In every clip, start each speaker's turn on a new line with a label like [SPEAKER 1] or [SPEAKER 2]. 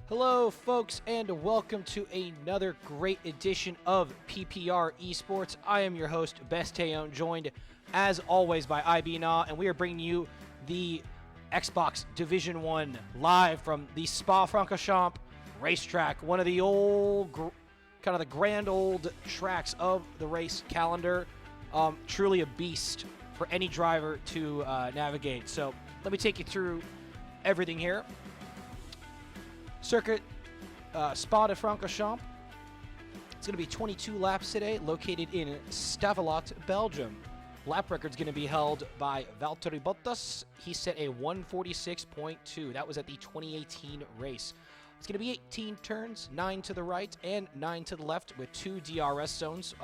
[SPEAKER 1] Hello, folks, and welcome to another great edition of PPR Esports. I am your host, Besteon, joined, as always, by IBNA, and we are bringing you the Xbox Division 1 live from the Spa-Francorchamps racetrack, one of the old, kind of the grand old tracks of the race calendar. Truly a beast for any driver to navigate. So let me take you through everything here. Circuit Spa-Francorchamps. It's going to be 22 laps today, located in Stavelot, Belgium. Lap record's going to be held by Valtteri Bottas. He set a 146.2. That was at the 2018 race. It's going to be 18 turns, 9 to the right and 9 to the left with 2 DRS zones.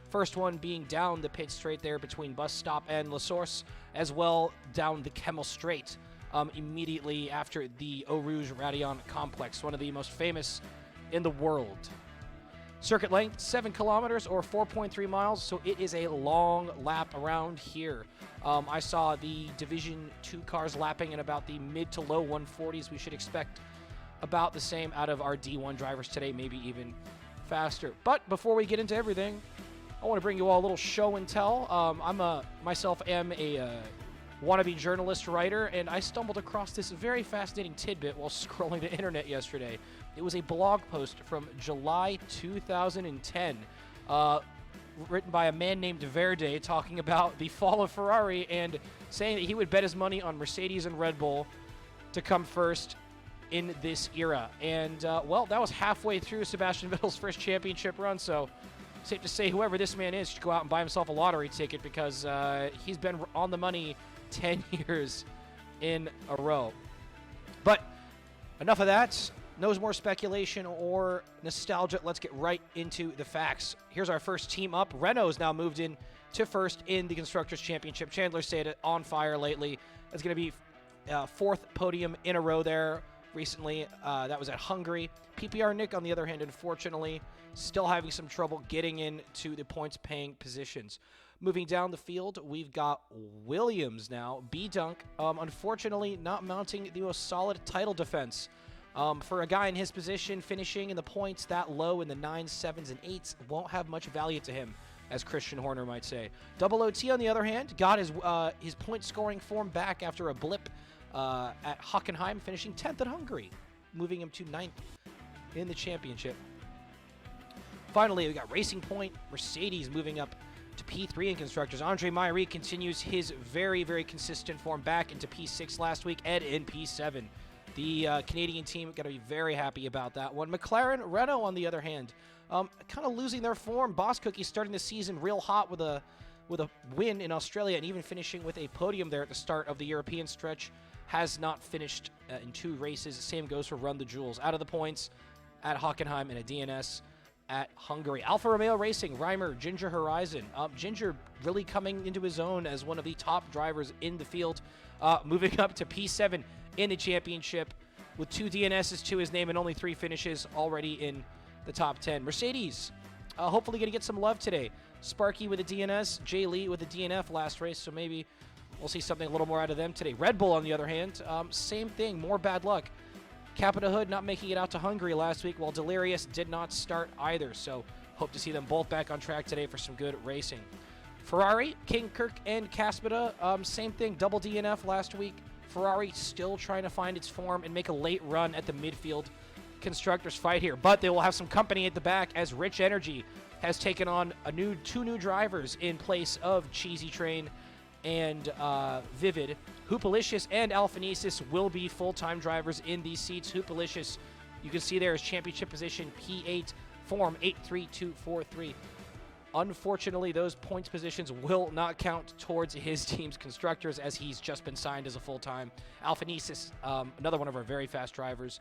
[SPEAKER 1] First one being down the pit straight there between Bus Stop and La Source, as well down the Kemmel Straight. Immediately after the Eau Rouge Raidillon complex, one of the most famous in the world. Circuit length, 7 kilometers or 4.3 miles, so it is a long lap around here. I saw the Division 2 cars lapping in about the mid to low 140s. We should expect about the same out of our D1 drivers today, maybe even faster. But before we get into everything, I want to bring you all a little show and tell. Myself am a wannabe journalist writer, and I stumbled across this very fascinating tidbit while scrolling the internet yesterday. It was a blog post from July 2010, written by a man named Verde, talking about the fall of Ferrari and saying that he would bet his money on Mercedes and Red Bull to come first in this era. And, well, that was halfway through Sebastian Vettel's first championship run, so safe to say whoever this man is should go out and buy himself a lottery ticket, because he's been on the money 10 years in a row. But enough of that. No more speculation or nostalgia. Let's get right into the facts. Here's our first team up. Renault's now moved in to first in the Constructors' Championship. Chandler Seda on fire lately. It's going to be fourth podium in a row there recently. That was at Hungary. PPR Nick, on the other hand, unfortunately, still having some trouble getting into the points-paying positions. Moving down the field, we've got Williams now. B-Dunk, unfortunately, not mounting the most solid title defense. For a guy in his position, finishing in the points that low in the 9s, 7s, and 8s won't have much value to him, as Christian Horner might say. Double OT, on the other hand, got his point-scoring form back after a blip at Hockenheim, finishing 10th at Hungary, moving him to 9th in the championship. Finally, we got Racing Point, Mercedes moving up to P3 in Constructors. Andre Myrie continues his very, very consistent form back into P6 last week, Ed in P7. The Canadian team got to be very happy about that one. McLaren, Renault, on the other hand, kind of losing their form. Boss Cookie starting the season real hot with a win in Australia and even finishing with a podium there at the start of the European stretch. Has not finished in 2 races. Same goes for Run the Jewels. Out of the points at Hockenheim and a DNS at Hungary. Alfa Romeo Racing, Reimer, Ginger Horizon. Ginger really coming into his own as one of the top drivers in the field, moving up to P7 in the championship with 2 DNSs to his name and only 3 finishes already in the top 10. Mercedes, hopefully going to get some love today. Sparky with a DNS, Jay Lee with a DNF last race, so maybe we'll see something a little more out of them today. Red Bull, on the other hand, same thing, more bad luck. Capita Hood not making it out to Hungary last week, while Delirious did not start either, so hope to see them both back on track today for some good racing. Ferrari, King Kirk, and Caspita, same thing, double DNF last week. Ferrari still trying to find its form and make a late run at the midfield constructors fight here, but they will have some company at the back as Rich Energy has taken on 2 new drivers in place of Cheesy Train and Vivid. Hoopalicious and Alphanesis will be full-time drivers in these seats. Hoopalicious, you can see there is championship position P8, form 83243. Unfortunately, those points positions will not count towards his team's constructors as he's just been signed as a full-time. Alphanesis, another one of our very fast drivers,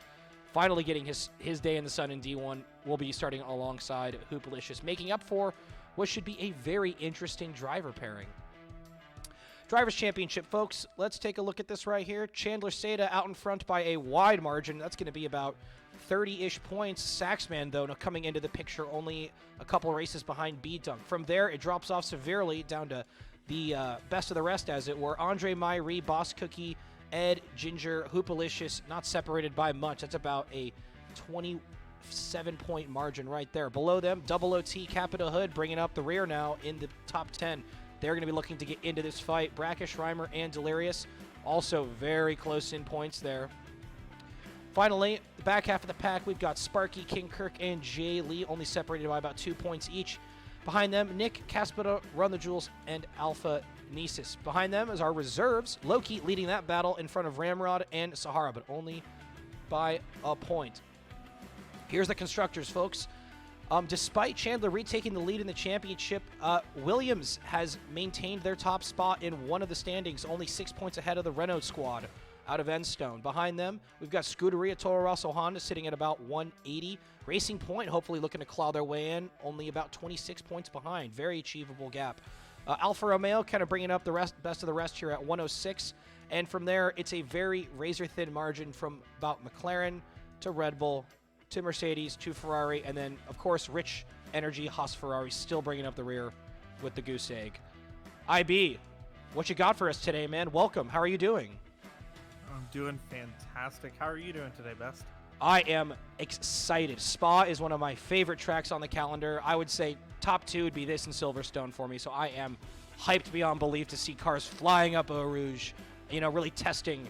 [SPEAKER 1] finally getting his day in the sun in D1, will be starting alongside Hoopalicious, making up for what should be a very interesting driver pairing. Drivers' Championship, folks. Let's take a look at this right here. Chandler Seda out in front by a wide margin. That's going to be about 30-ish points. Saxman, though, coming into the picture only a couple races behind B-Dunk. From there, it drops off severely down to the best of the rest, as it were. Andre Myrie, Boss Cookie, Ed, Ginger, Hoopalicious, not separated by much. That's about a 27-point margin right there. Below them, Double OT, Capita Hood bringing up the rear now in the top 10. They're going to be looking to get into this fight. Brackish, Reimer, and Delirious also very close in points there. Finally, the back half of the pack, we've got Sparky, King Kirk, and Jay Lee, only separated by about 2 points each. Behind them, Nick, Caspita, Run the Jewels, and Alpha Nesis. Behind them is our reserves. Loki leading that battle in front of Ramrod and Sahara, but only by a point. Here's the constructors, folks. Despite Chandler retaking the lead in the championship, Williams has maintained their top spot in one of the standings, only 6 points ahead of the Renault squad out of Enstone. Behind them, we've got Scuderia Toro Rosso Honda sitting at about 180. Racing Point hopefully looking to claw their way in, only about 26 points behind. Very achievable gap. Alfa Romeo kind of bringing up the best of the rest here at 106. And from there, it's a very razor-thin margin from about McLaren to Red Bull to Mercedes, to Ferrari, and then, of course, Rich Energy, Haas Ferrari still bringing up the rear with the goose egg. IB, what you got for us today, man? Welcome. How are you doing?
[SPEAKER 2] I'm doing fantastic. How are you doing today, Best?
[SPEAKER 1] I am excited. Spa is one of my favorite tracks on the calendar. I would say top 2 would be this and Silverstone for me, so I am hyped beyond belief to see cars flying up Eau Rouge, really testing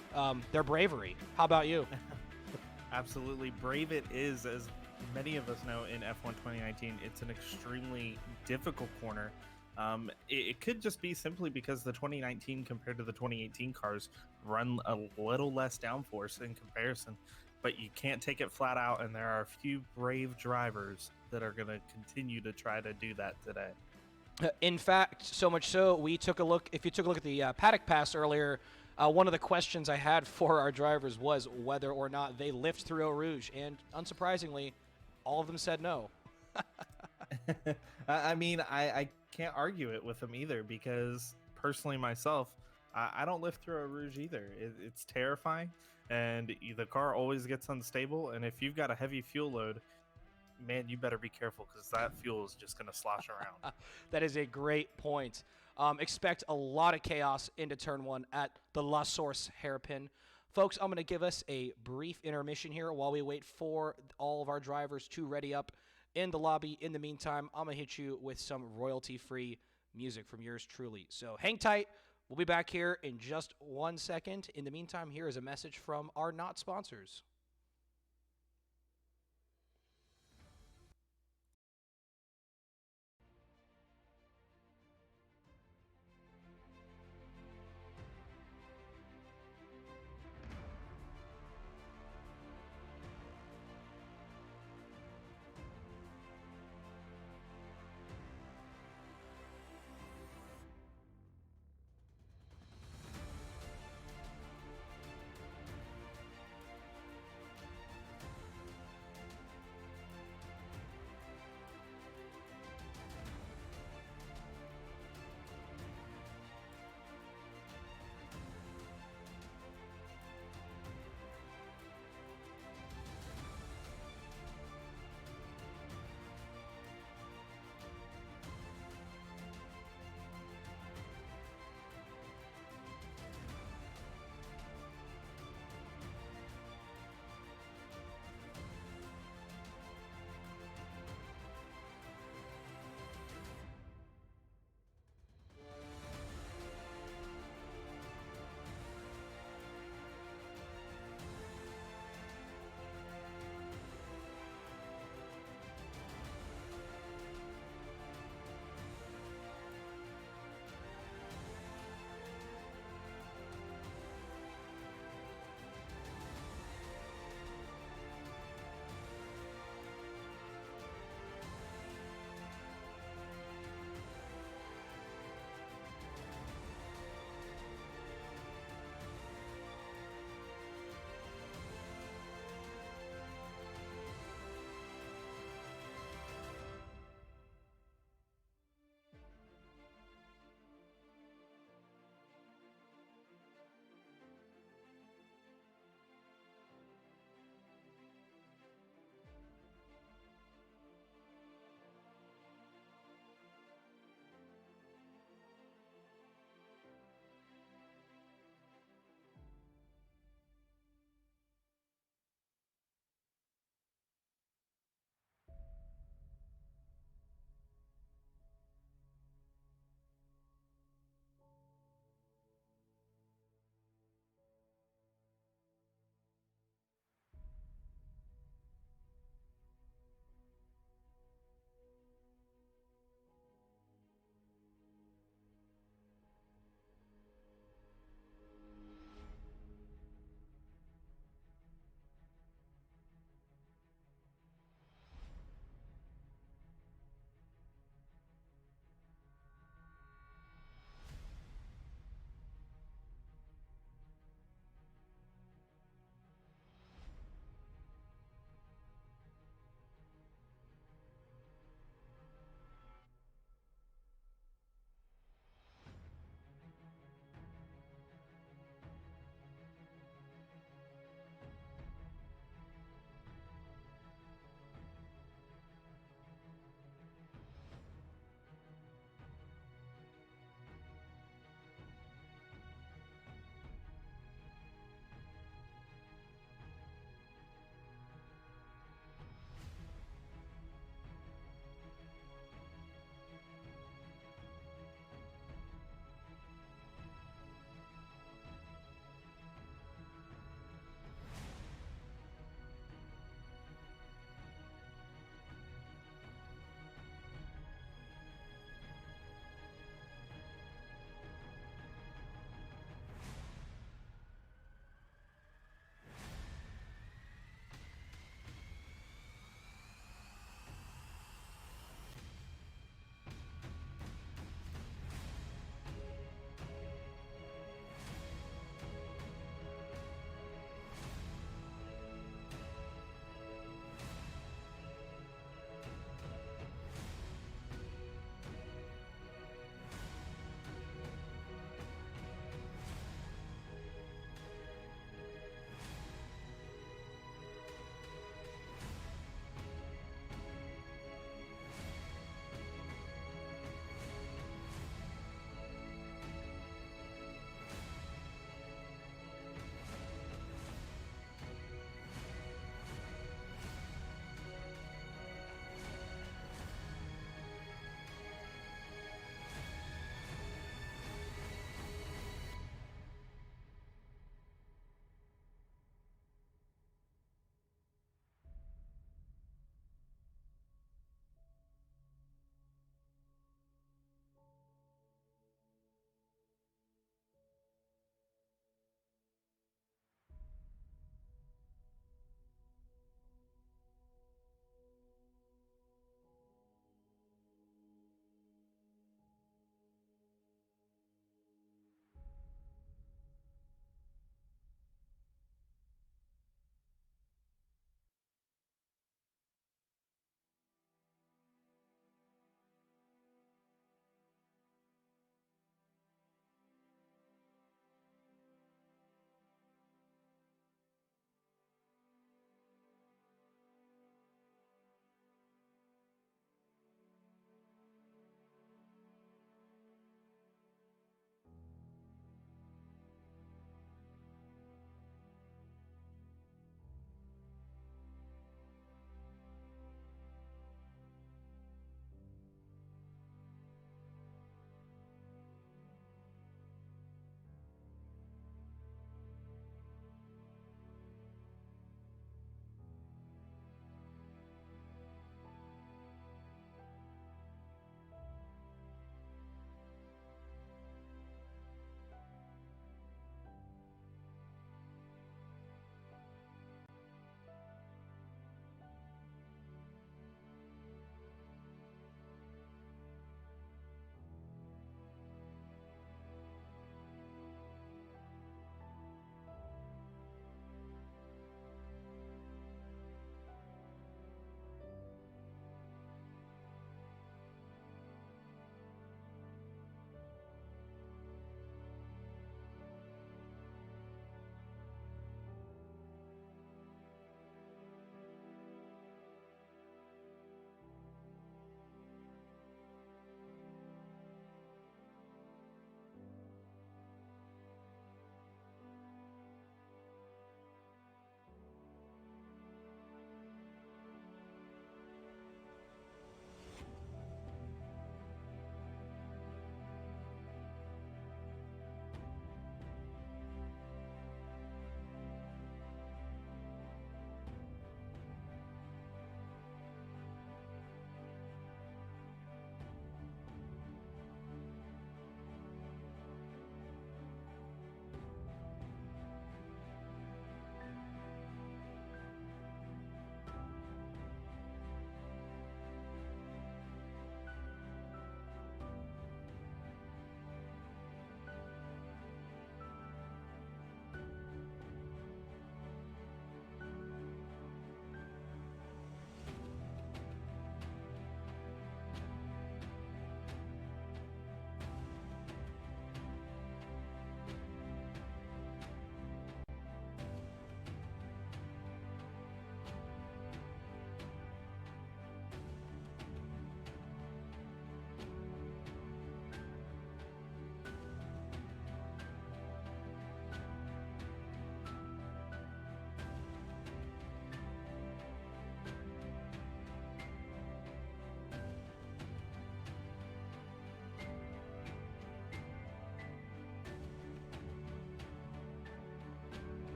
[SPEAKER 1] their bravery. How about you?
[SPEAKER 2] Absolutely. Brave it is, as many of us know in F1 2019. It's an extremely difficult corner. It could just be simply because the 2019 compared to the 2018 cars run a little less downforce in comparison, but you can't take it flat out, and there are a few brave drivers that are going to continue to try to do that today.
[SPEAKER 1] In fact, so much so, if you took a look at the paddock pass earlier, one of the questions I had for our drivers was whether or not they lift through Eau Rouge, and unsurprisingly, all of them said no.
[SPEAKER 2] I mean, I can't argue it with them either, because personally myself, I don't lift through Eau Rouge either. It's terrifying, and the car always gets unstable, and if you've got a heavy fuel load, man, you better be careful, because that fuel is just going to slosh around.
[SPEAKER 1] That is a great point. Expect a lot of chaos into turn 1 at the La Source hairpin. Folks, I'm going to give us a brief intermission here while we wait for all of our drivers to ready up in the lobby. In the meantime, I'm going to hit you with some royalty-free music from yours truly. So hang tight. We'll be back here in just 1 second. In the meantime, here is a message from our not sponsors.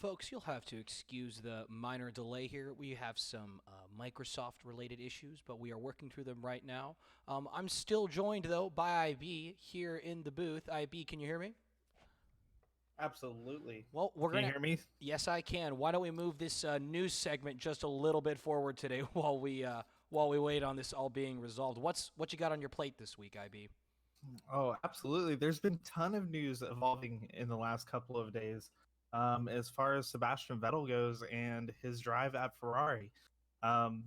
[SPEAKER 1] Folks, you'll have to excuse the minor delay here. We have some Microsoft-related issues, but we are working through them right now. I'm still joined, though, by IB here in the booth. IB, can you hear me?
[SPEAKER 2] Absolutely.
[SPEAKER 1] Well, we're
[SPEAKER 2] Can
[SPEAKER 1] gonna.
[SPEAKER 2] you hear me?
[SPEAKER 1] Yes, I can. Why don't we move this news segment just a little bit forward today while we wait on this all being resolved? What you got on your plate this week, IB?
[SPEAKER 2] Oh, absolutely. There's been a ton of news evolving in the last couple of days, as far as Sebastian Vettel goes and his drive at Ferrari. Um,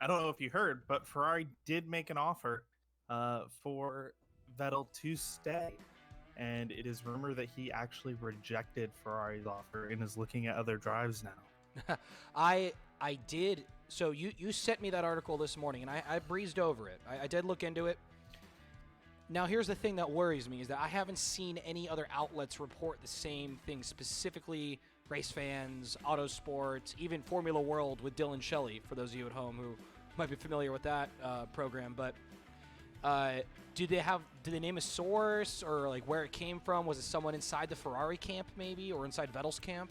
[SPEAKER 2] I don't know if you heard, but Ferrari did make an offer for Vettel to stay. And it is rumored that he actually rejected Ferrari's offer and is looking at other drives now.
[SPEAKER 1] I did. So you sent me that article this morning, and I breezed over it. I did look into it. Now, here's the thing that worries me is that I haven't seen any other outlets report the same thing, specifically race fans, autosports, even Formula World with Dylan Shelley, for those of you at home who might be familiar with that program. But do they name a source or like where it came from? Was it someone inside the Ferrari camp maybe, or inside Vettel's camp?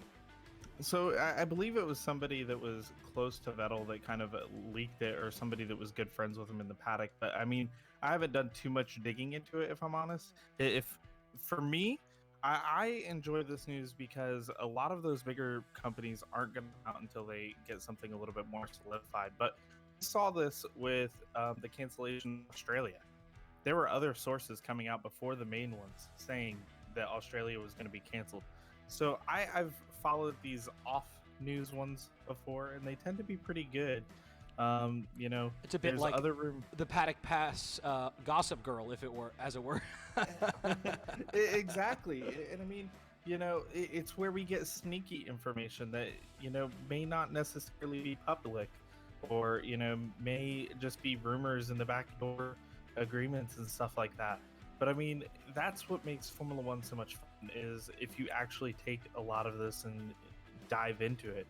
[SPEAKER 2] So I believe it was somebody that was close to Vettel that kind of leaked it, or somebody that was good friends with him in the paddock. But I mean, I haven't done too much digging into it, if I'm honest. If for me, I enjoy this news because a lot of those bigger companies aren't going to come out until they get something a little bit more solidified. But I saw this with the cancellation in Australia. There were other sources coming out before the main ones saying that Australia was going to be canceled. So I've followed these off news ones before, and they tend to be pretty good.
[SPEAKER 1] It's a bit like
[SPEAKER 2] other room.
[SPEAKER 1] the Paddock Pass Gossip Girl, if it were, as it were.
[SPEAKER 2] Exactly, and I mean, it's where we get sneaky information that may not necessarily be public, or may just be rumors in the back door agreements and stuff like that. But I mean, that's what makes Formula One so much fun, is if you actually take a lot of this and dive into it.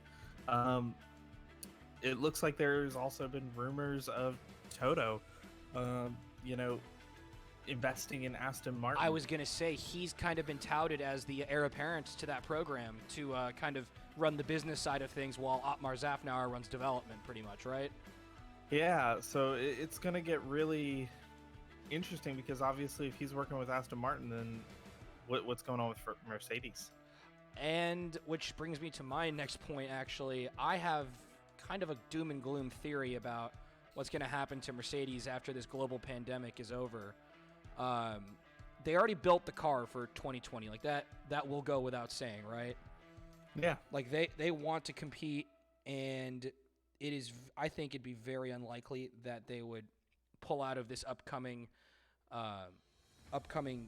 [SPEAKER 2] It looks like there's also been rumors of Toto, investing in Aston Martin.
[SPEAKER 1] I was going to say, he's kind of been touted as the heir apparent to that program to kind of run the business side of things while Otmar Zafnauer runs development, pretty much, right?
[SPEAKER 2] Yeah, so it's going to get really interesting, because obviously if he's working with Aston Martin, then what's going on with Mercedes?
[SPEAKER 1] And which brings me to my next point, actually. I have kind of a doom and gloom theory about what's going to happen to Mercedes after this global pandemic is over. They already built the car for 2020. Like that will go without saying, right?
[SPEAKER 2] Yeah.
[SPEAKER 1] Like they want to compete, and I think it'd be very unlikely that they would pull out of this upcoming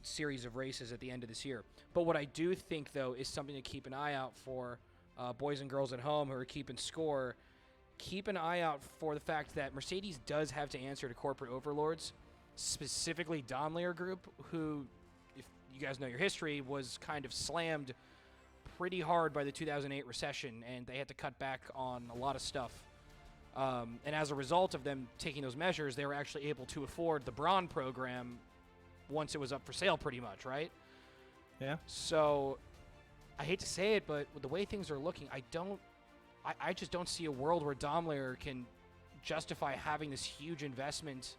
[SPEAKER 1] series of races at the end of this year. But what I do think, though, is something to keep an eye out for, boys and girls at home who are keeping score. Keep an eye out for the fact that Mercedes does have to answer to corporate overlords, specifically Daimler Group, who, if you guys know your history, was kind of slammed pretty hard by the 2008 recession, and they had to cut back on a lot of stuff. And as a result of them taking those measures, they were actually able to afford the Braun program once it was up for sale, pretty much, right?
[SPEAKER 2] Yeah.
[SPEAKER 1] So I hate to say it, but with the way things are looking, I just don't see a world where Daimler can justify having this huge investment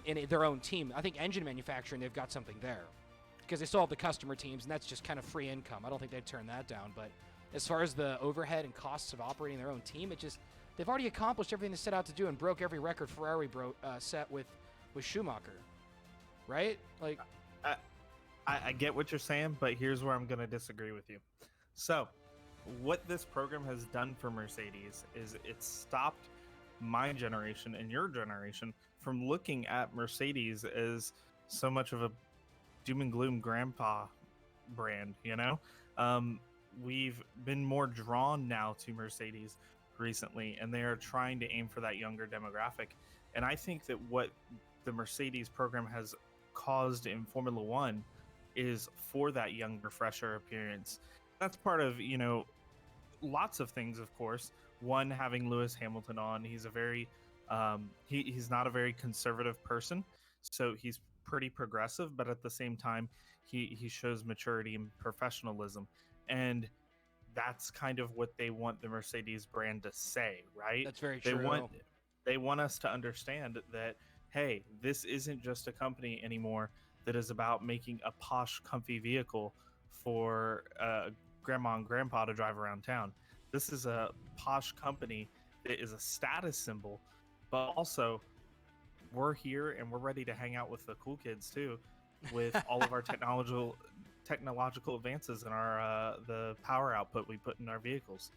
[SPEAKER 1] in their own team. I think engine manufacturing, they've got something there, because they still have the customer teams, and that's just kind of free income. I don't think they'd turn that down. But as far as the overhead and costs of operating their own team, they've already accomplished everything they set out to do and broke every record Ferrari set with Schumacher, right? Like,
[SPEAKER 2] I get what you're saying, but here's where I'm going to disagree with you. So, what this program has done for Mercedes is it stopped my generation and your generation from looking at Mercedes as so much of a doom and gloom grandpa brand, We've been more drawn now to Mercedes recently, and they are trying to aim for that younger demographic. And I think that what the Mercedes program has caused in Formula One is for that younger, fresher appearance. That's part of, lots of things, of course. One, having Lewis Hamilton on, he's a very he's not a very conservative person, so he's pretty progressive, but at the same time he shows maturity and professionalism, and that's kind of what they want the Mercedes brand to say, right?
[SPEAKER 1] That's very
[SPEAKER 2] They want
[SPEAKER 1] true.
[SPEAKER 2] they want us to understand that, hey, this isn't just a company anymore that is about making a posh, comfy vehicle for grandma and grandpa to drive around town. This is a posh company that is a status symbol, but also we're here and we're ready to hang out with the cool kids too, with all of our technological advances and our the power output we put in our vehicles.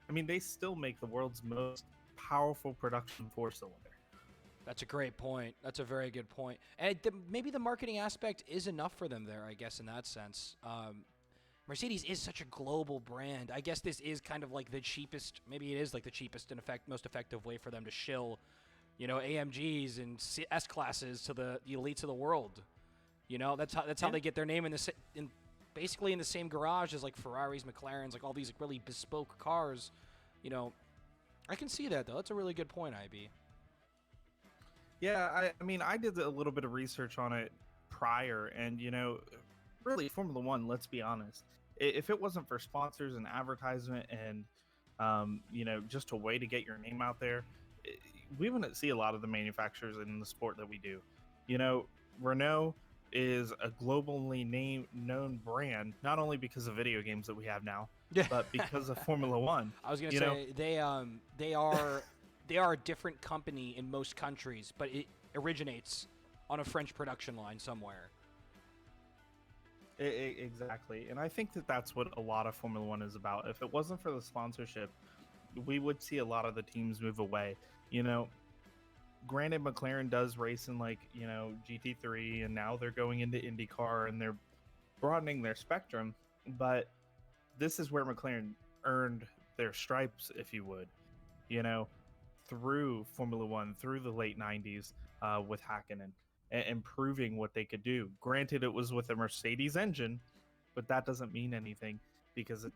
[SPEAKER 2] I mean, they still make the world's most powerful production four-cylinder.
[SPEAKER 1] That's a great point. That's a very good point. And maybe the marketing aspect is enough for them there, I guess, in that sense. Mercedes is such a global brand. I guess this is kind of like the cheapest, maybe it is like the cheapest and most effective way for them to shill, AMGs and S-classes to the elites of the world. That's how they get their name basically in the same garage as like Ferraris, McLarens, like all these like, really bespoke cars. I can see that though. That's a really good point, IB.
[SPEAKER 2] Yeah, I mean, I did a little bit of research on it prior, and really, Formula One. Let's be honest. If it wasn't for sponsors and advertisement, and just a way to get your name out there, we wouldn't see a lot of the manufacturers in the sport that we do. Renault is a globally known brand, not only because of video games that we have now,
[SPEAKER 1] Yeah.
[SPEAKER 2] but because of Formula One.
[SPEAKER 1] I was gonna say they are a different company in most countries, but it originates on a French production line somewhere.
[SPEAKER 2] Exactly, and I think that that's what a lot of Formula One is about. If it wasn't for the sponsorship, we would see a lot of the teams move away. Granted, McLaren does race in GT3, and now they're going into IndyCar and they're broadening their spectrum, but this is where McLaren earned their stripes, if you would, through Formula One, through the late 90s with Hakkinen and proving what they could do. Granted, it was with a Mercedes engine, but that doesn't mean anything because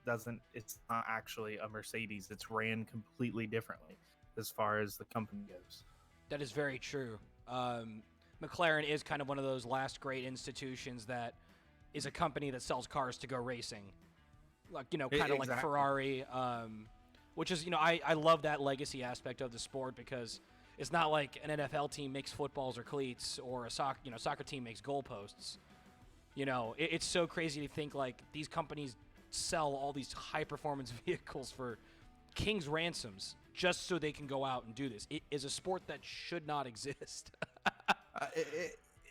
[SPEAKER 2] it's not actually a Mercedes. It's ran completely differently as far as the company goes.
[SPEAKER 1] That is very true. McLaren is kind of one of those last great institutions that is a company that sells cars to go racing. Like, kind of
[SPEAKER 2] Exactly.
[SPEAKER 1] like Ferrari, which is, I love that legacy aspect of the sport because it's not like an NFL team makes footballs or cleats or a soccer team makes goalposts. It's so crazy to think like these companies sell all these high performance vehicles for king's ransoms just so they can go out and do this. It is a sport that should not exist.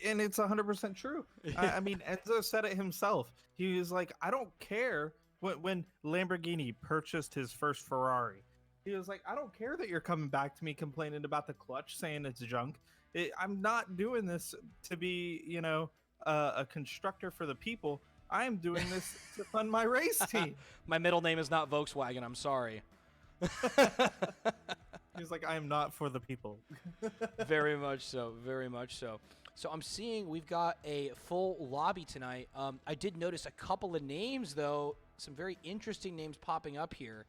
[SPEAKER 2] And it's 100% true. I mean, Enzo said it himself. He was like, I don't care when Lamborghini purchased his first Ferrari. He was like, I don't care that you're coming back to me complaining about the clutch, saying it's junk. I'm not doing this to be, a constructor for the people. I am doing this to fund my race team.
[SPEAKER 1] My middle name is not Volkswagen. I'm sorry.
[SPEAKER 2] He's like, I am not for the people.
[SPEAKER 1] Very much so. Very much so. So I'm seeing we've got a full lobby tonight. I did notice a couple of names, though. Some very interesting names popping up here.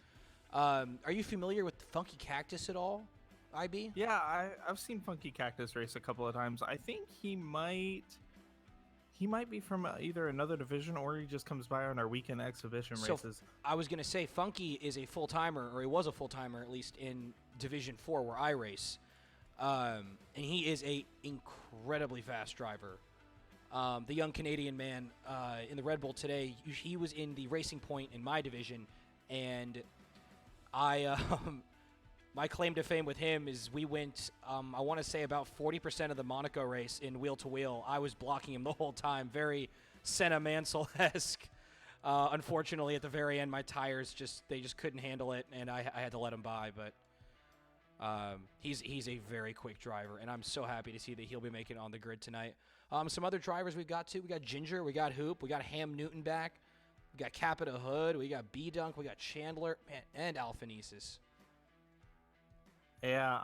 [SPEAKER 1] Are you familiar with Funky Cactus at all, IB?
[SPEAKER 2] Yeah, I've seen Funky Cactus race a couple of times. I think he might be from either another division or he just comes by on our weekend exhibition races.
[SPEAKER 1] I was going to say Funky is a full-timer, or he was a full-timer at least in Division 4 where I race. And he is a incredibly fast driver. The young Canadian man in the Red Bull today, he was in the Racing Point in my division, and my claim to fame with him is we went, I want to say about 40% of the Monaco race in wheel-to-wheel. I was blocking him the whole time, very Senna Mansell-esque. Unfortunately, at the very end, my tires just couldn't handle it, and I had to let him by. But he's a very quick driver, and I'm so happy to see that he'll be making it on the grid tonight. Some other drivers we've got, too. We got Ginger, we got Hoop, we got Ham Newton back. We got Capita Hood, we got B-Dunk, we got Chandler, and Alphanesis.
[SPEAKER 2] Yeah,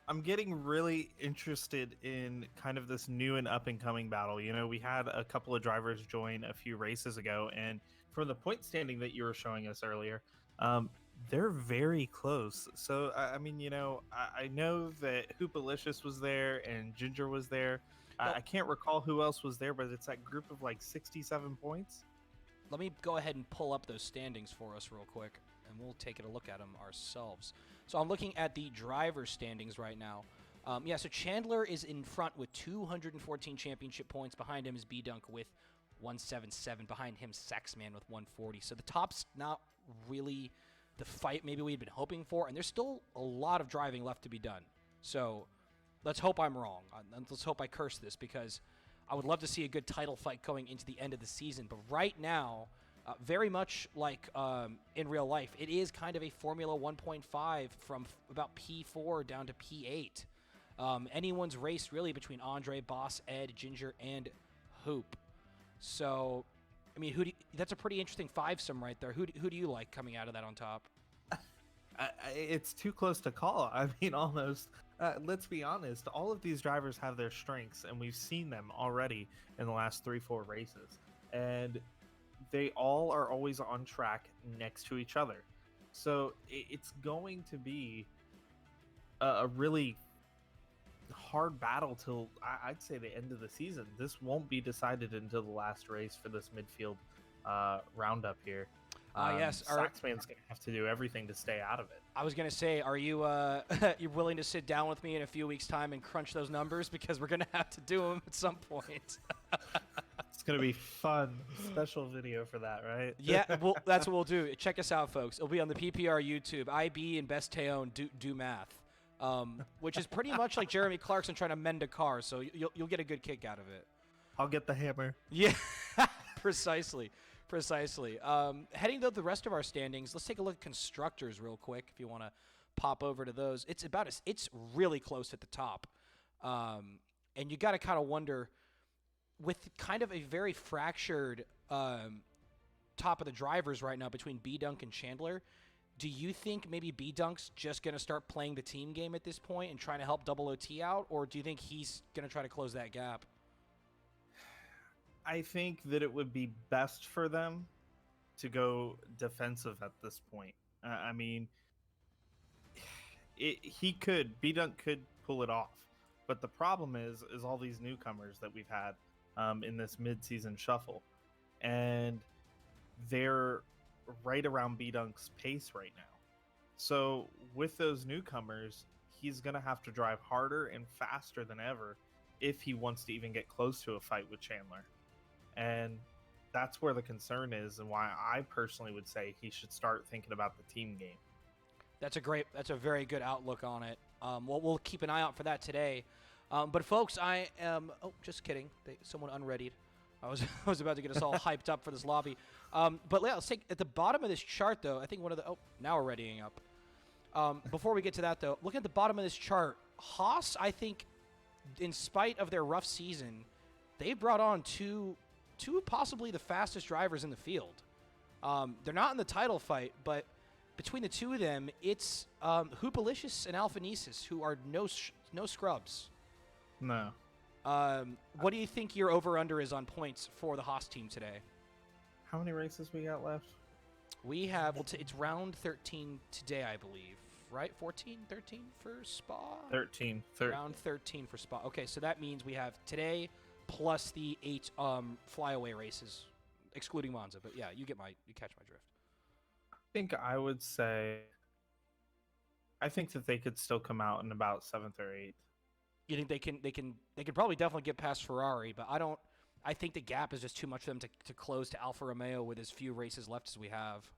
[SPEAKER 2] I'm getting really interested in kind of this new and up and coming battle. We had a couple of drivers join a few races ago, and from the point standing that you were showing us earlier, they're very close. So I mean, I know that Hoopalicious was there and Ginger was there. I can't recall who else was there, but it's that group of like 67 points.
[SPEAKER 1] let me go ahead and pull up those standings for us real quick, and we'll take a look at them ourselves. So I'm looking at the driver standings right now. So Chandler is in front with 214 championship points. Behind him is B-Dunk with 177. Behind him, Saxman with 140. So the top's not really the fight maybe we'd been hoping for, and there's still a lot of driving left to be done. So let's hope I'm wrong. Let's hope I curse this, because I would love to see a good title fight going into the end of the season. But right now, very much like in real life, it is kind of a Formula 1.5 from about P4 down to P8. Anyone's race really between Andre, Boss, Ed, Ginger, and Hoop. So, I mean, that's a pretty interesting five-some right there. Who do you like coming out of that on top?
[SPEAKER 2] It's too close to call. I mean, almost. Let's be honest. All of these drivers have their strengths, and we've seen them already in the last 3-4 races. And they all are always on track next to each other. So it's going to be a really hard battle till I'd say the end of the season. This won't be decided until the last race for this midfield roundup here.
[SPEAKER 1] Yes,
[SPEAKER 2] Saxman's gonna have to do everything to stay out of it.
[SPEAKER 1] I was gonna say, are you you willing to sit down with me in a few weeks' time and crunch those numbers, because we're gonna have to do them at some point.
[SPEAKER 2] It's gonna be fun. Special video for that, right?
[SPEAKER 1] Yeah, well, that's what we'll do. Check us out, folks. It'll be on the PPR YouTube. IB and Best Teon do math. Which is pretty much like Jeremy Clarkson trying to mend a car, so you'll get a good kick out of it.
[SPEAKER 2] I'll get the hammer.
[SPEAKER 1] Yeah, precisely. Heading to the rest of our standings, let's take a look at constructors real quick. If you want to pop over to those, it's really close at the top, and you got to kind of wonder, with kind of a very fractured top of the drivers right now between B-Dunk and Chandler. Do you think maybe B-Dunk's just going to start playing the team game at this point and trying to help Double OT out, or do you think he's going to try to close that gap?
[SPEAKER 2] I think that it would be best for them to go defensive at this point. I mean, B-Dunk could pull it off, but the problem is all these newcomers that we've had in this mid-season shuffle, and they're right around B-Dunk's pace right now. So with those newcomers, he's going to have to drive harder and faster than ever if he wants to even get close to a fight with Chandler. And that's where the concern is, and why I personally would say he should start thinking about the team game.
[SPEAKER 1] That's a very good outlook on it. We'll keep an eye out for that today. But folks, I am, just kidding. Someone unreadied. I was about to get us all hyped up for this lobby. But yeah, let's take at the bottom of this chart, though. I think now we're readying up. Before we get to that, though, look at the bottom of this chart. Haas, I think, in spite of their rough season, they brought on two possibly the fastest drivers in the field. They're not in the title fight, but between the two of them, it's Hoopalicious and Alphanesis, who are no scrubs.
[SPEAKER 2] No.
[SPEAKER 1] What do you think your over-under is on points for the Haas team today?
[SPEAKER 2] How many races we got left?
[SPEAKER 1] We have, it's round 13 today, I believe, right? 14, 13 for Spa?
[SPEAKER 2] 13.
[SPEAKER 1] Round 13 for Spa. Okay, so that means we have today plus the 8 flyaway races, excluding Monza. But yeah, you catch my drift.
[SPEAKER 2] I think I would say, I think that they could still come out in about 7th or 8th.
[SPEAKER 1] You think they can probably definitely get past Ferrari, but I think the gap is just too much for them to close to Alfa Romeo with as few races left as we have.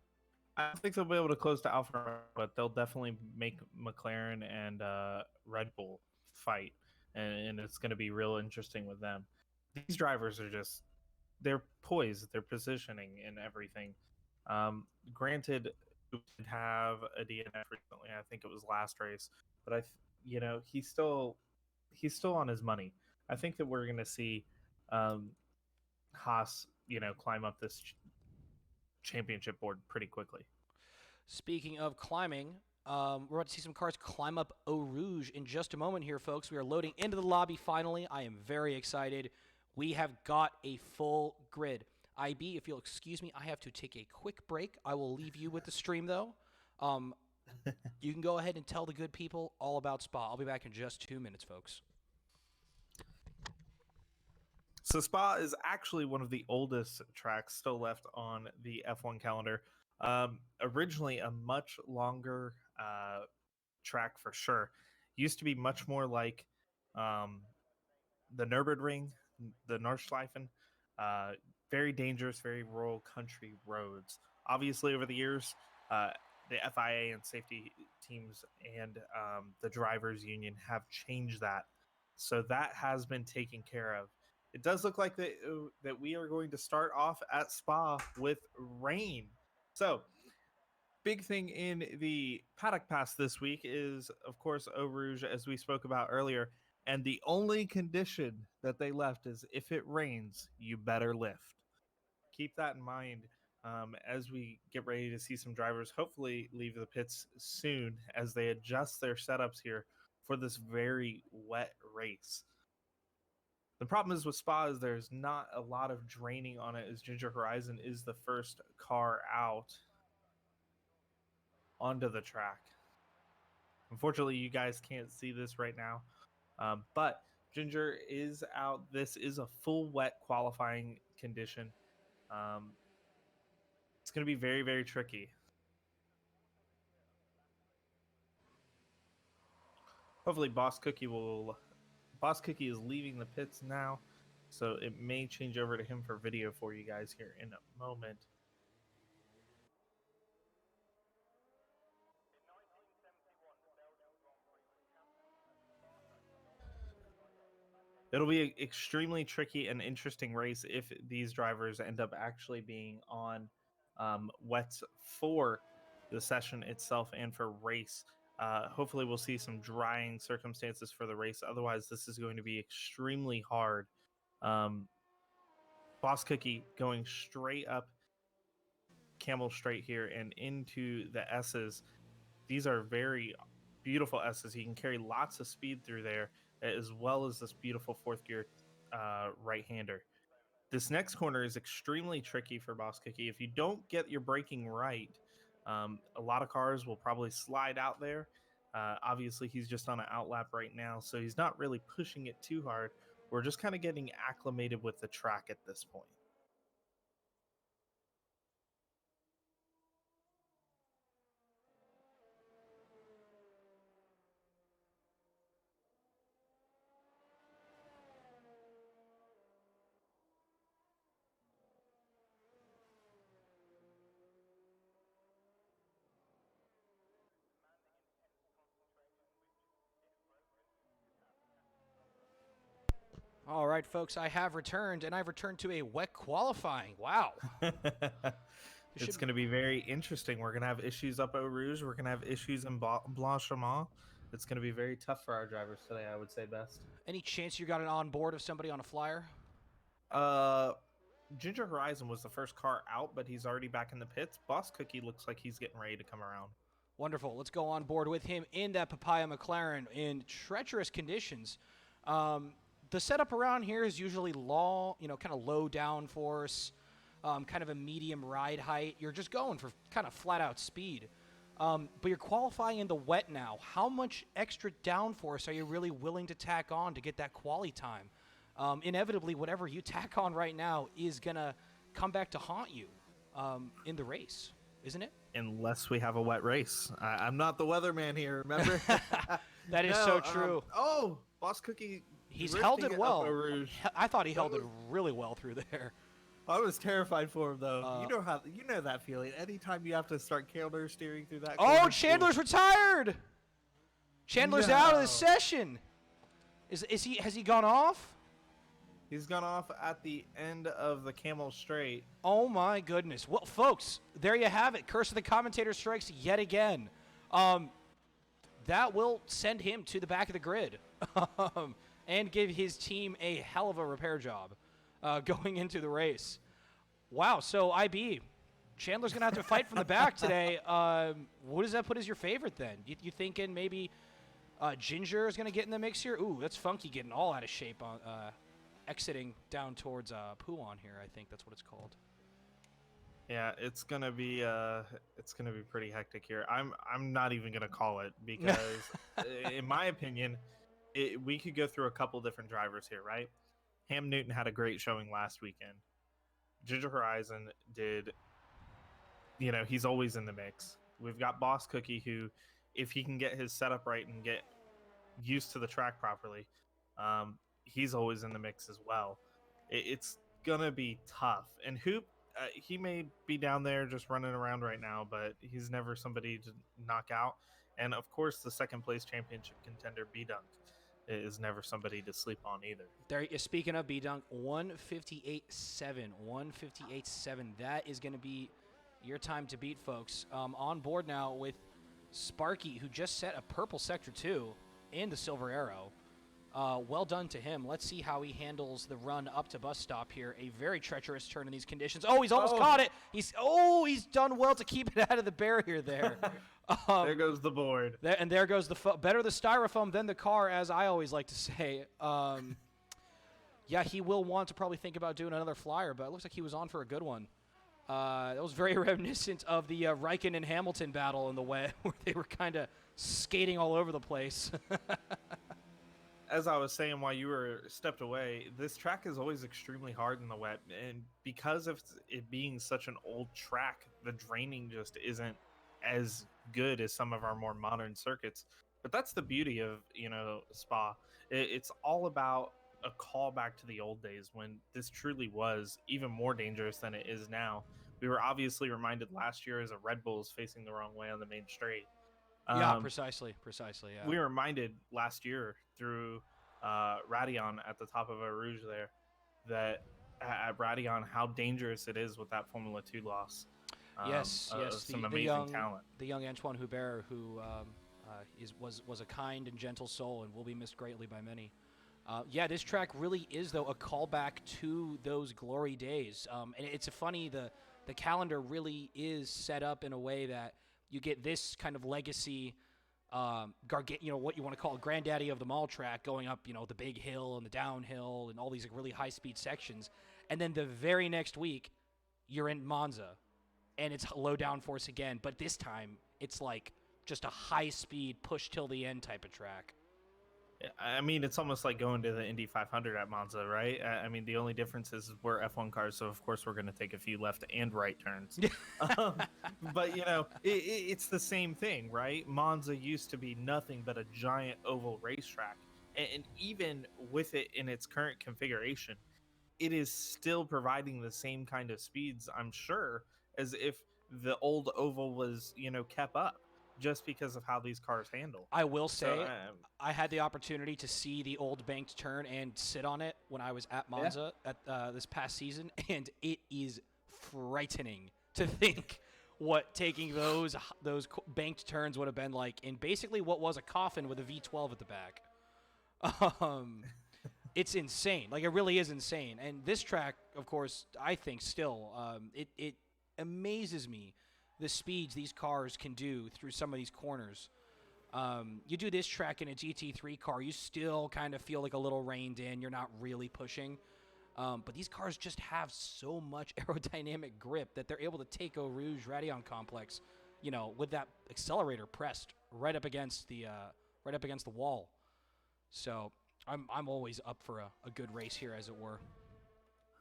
[SPEAKER 2] I think they'll be able to close to Alfa Romeo, but they'll definitely make McLaren and Red Bull fight, and it's going to be real interesting with them. These drivers are they're poised, their positioning and everything. Granted, we did have a DNF recently. I think it was last race, but he's still on his money. I think that we're going to see Haas, climb up this championship board pretty quickly.
[SPEAKER 1] Speaking of climbing, we're about to see some cars climb up Eau Rouge in just a moment here, folks. We are loading into the lobby finally. I am very excited. We have got a full grid. IB, if you'll excuse me, I have to take a quick break. I will leave you with the stream, though. You can go ahead and tell the good people all about Spa. I'll be back in just 2 minutes, folks.
[SPEAKER 2] So Spa is actually one of the oldest tracks still left on the F1 calendar. Originally a much longer track for sure. Used to be much more like um, the Nürburgring, the Nordschleifen. Uh, Very dangerous, very rural country roads. Obviously, over the years, uh, the FIA and safety teams and the drivers' union have changed that, so that has been taken care of. It does look like that we are going to start off at Spa with rain. So big thing in the paddock pass this week is, of course, Eau Rouge, as we spoke about earlier. And the only condition that they left is if it rains, you better lift. Keep that in mind as we get ready to see some drivers hopefully leave the pits soon as they adjust their setups here for this very wet race. The problem is with Spa is there's not a lot of draining on it, as Ginger Horizon is the first car out onto the track. Unfortunately, you guys can't see this right now, but Ginger is out. This is a full wet qualifying condition. Um, it's going to be very, very tricky. Hopefully, Boss Cookie will. Boss Cookie is leaving the pits now, so it may change over to him for video for you guys here in a moment. It'll be an extremely tricky and interesting race if these drivers end up actually being on wets for the session itself and for race. Hopefully, we'll see some drying circumstances for the race. Otherwise, this is going to be extremely hard. Boss Cookie going straight up Camel Straight here and into the S's. These are very beautiful S's. He can carry lots of speed through there, as well as this beautiful fourth gear right-hander. This next corner is extremely tricky for Boss Cookie. If you don't get your braking right, a lot of cars will probably slide out there. Obviously, he's just on an outlap right now, so he's not really pushing it too hard. We're just kind of getting acclimated with the track at this point.
[SPEAKER 1] All right, folks, I have returned, and I've returned to a wet qualifying. Wow.
[SPEAKER 2] It's going to be very interesting. We're going to have issues up Eau Rouge. We're going to have issues in Blanchiment. It's going to be very tough for our drivers today, I would say best.
[SPEAKER 1] Any chance you got it on board of somebody on a flyer?
[SPEAKER 2] Ginger Horizon was the first car out, but he's already back in the pits. Boss Cookie looks like he's getting ready to come around.
[SPEAKER 1] Wonderful. Let's go on board with him in that Papaya McLaren in treacherous conditions. The setup around here is usually long, kind of low downforce, kind of a medium ride height. You're just going for kind of flat out speed. But you're qualifying in the wet now. How much extra downforce are you really willing to tack on to get that quali time? Inevitably, whatever you tack on right now is going to come back to haunt you in the race, isn't it?
[SPEAKER 2] Unless we have a wet race. I'm not the weatherman here, remember?
[SPEAKER 1] That is so true.
[SPEAKER 2] Boss Cookie.
[SPEAKER 1] He's held it well. I thought he held it
[SPEAKER 2] was
[SPEAKER 1] really well through there.
[SPEAKER 2] I was terrified for him, though. You know that feeling. Anytime you have to start counter steering through that.
[SPEAKER 1] Oh, Chandler's retired. Chandler's out of the session. Is he? Has he gone off?
[SPEAKER 2] He's gone off at the end of the Camel Straight.
[SPEAKER 1] Oh my goodness. Well, folks, there you have it. Curse of the Commentator strikes yet again. That will send him to the back of the grid and give his team a hell of a repair job going into the race. Wow. So IB, Chandler's gonna have to fight from the back today. What does that put as your favorite then? You thinking maybe Ginger is gonna get in the mix here? Ooh, that's Funky getting all out of shape on. Exiting down towards Pouon here, I think that's what it's called.
[SPEAKER 2] Yeah, it's gonna be pretty hectic here. I'm not even gonna call it because, in my opinion, we could go through a couple different drivers here, right? Ham Newton had a great showing last weekend. Ginger Horizon did, he's always in the mix. We've got Boss Cookie, who, if he can get his setup right and get used to the track properly, he's always in the mix as well. It's gonna be tough. And Hoop, he may be down there just running around right now, but he's never somebody to knock out. And of course, the second place championship contender B Dunk is never somebody to sleep on either.
[SPEAKER 1] There, speaking of B Dunk, 158.7, 158.7. That is going to be your time to beat, folks. On board now with Sparky, who just set a purple sector 2 and the silver arrow. Well done to him. Let's see how he handles the run up to bus stop here. A very treacherous turn in these conditions. Oh, he's almost caught it. He's done well to keep it out of the barrier there.
[SPEAKER 2] There goes the board.
[SPEAKER 1] There goes the better the styrofoam than the car, as I always like to say. Yeah, he will want to probably think about doing another flyer, but it looks like he was on for a good one. That was very reminiscent of the Raikkonen and Hamilton battle in the wet, where they were kind of skating all over the place.
[SPEAKER 2] As I was saying while you were stepped away, this track is always extremely hard in the wet, and because of it being such an old track, the draining just isn't as good as some of our more modern circuits. But that's the beauty of Spa. It's all about a callback to the old days when this truly was even more dangerous than it is now. We were obviously reminded last year as a Red Bull is facing the wrong way on the main straight.
[SPEAKER 1] Yeah, precisely. Yeah.
[SPEAKER 2] We were reminded last year through Radion at the top of Eau Rouge there that at Radion how dangerous it is with that Formula 2 loss.
[SPEAKER 1] Yes.
[SPEAKER 2] Some amazing talent.
[SPEAKER 1] The young Antoine Hubert, who was a kind and gentle soul and will be missed greatly by many. Yeah, this track really is, though, a callback to those glory days. And it's funny, the calendar really is set up in a way that you get this kind of legacy, what you want to call a granddaddy of them all track going up, the big hill and the downhill and all these really high-speed sections. And then the very next week, you're in Monza, and it's low downforce again. But this time, it's like just a high-speed, push-till-the-end type of track.
[SPEAKER 2] I mean, it's almost like going to the Indy 500 at Monza, right? I mean, the only difference is we're F1 cars, so of course we're going to take a few left and right turns. But, it's the same thing, right? Monza used to be nothing but a giant oval racetrack. And even with it in its current configuration, it is still providing the same kind of speeds, I'm sure, as if the old oval was, kept up. Just because of how these cars handle.
[SPEAKER 1] I will say, I had the opportunity to see the old banked turn and sit on it when I was at Monza at this past season, and it is frightening to think what taking those banked turns would have been like in basically what was a coffin with a V12 at the back. It's insane. Like, it really is insane. And this track, of course, I think still, it amazes me the speeds these cars can do through some of these corners. You do this track in a GT3 car, you still kind of feel like a little reined in. You're not really pushing. But these cars just have so much aerodynamic grip that they're able to take Eau Rouge Radion Complex, with that accelerator pressed right up against the wall. So I'm always up for a good race here, as it were.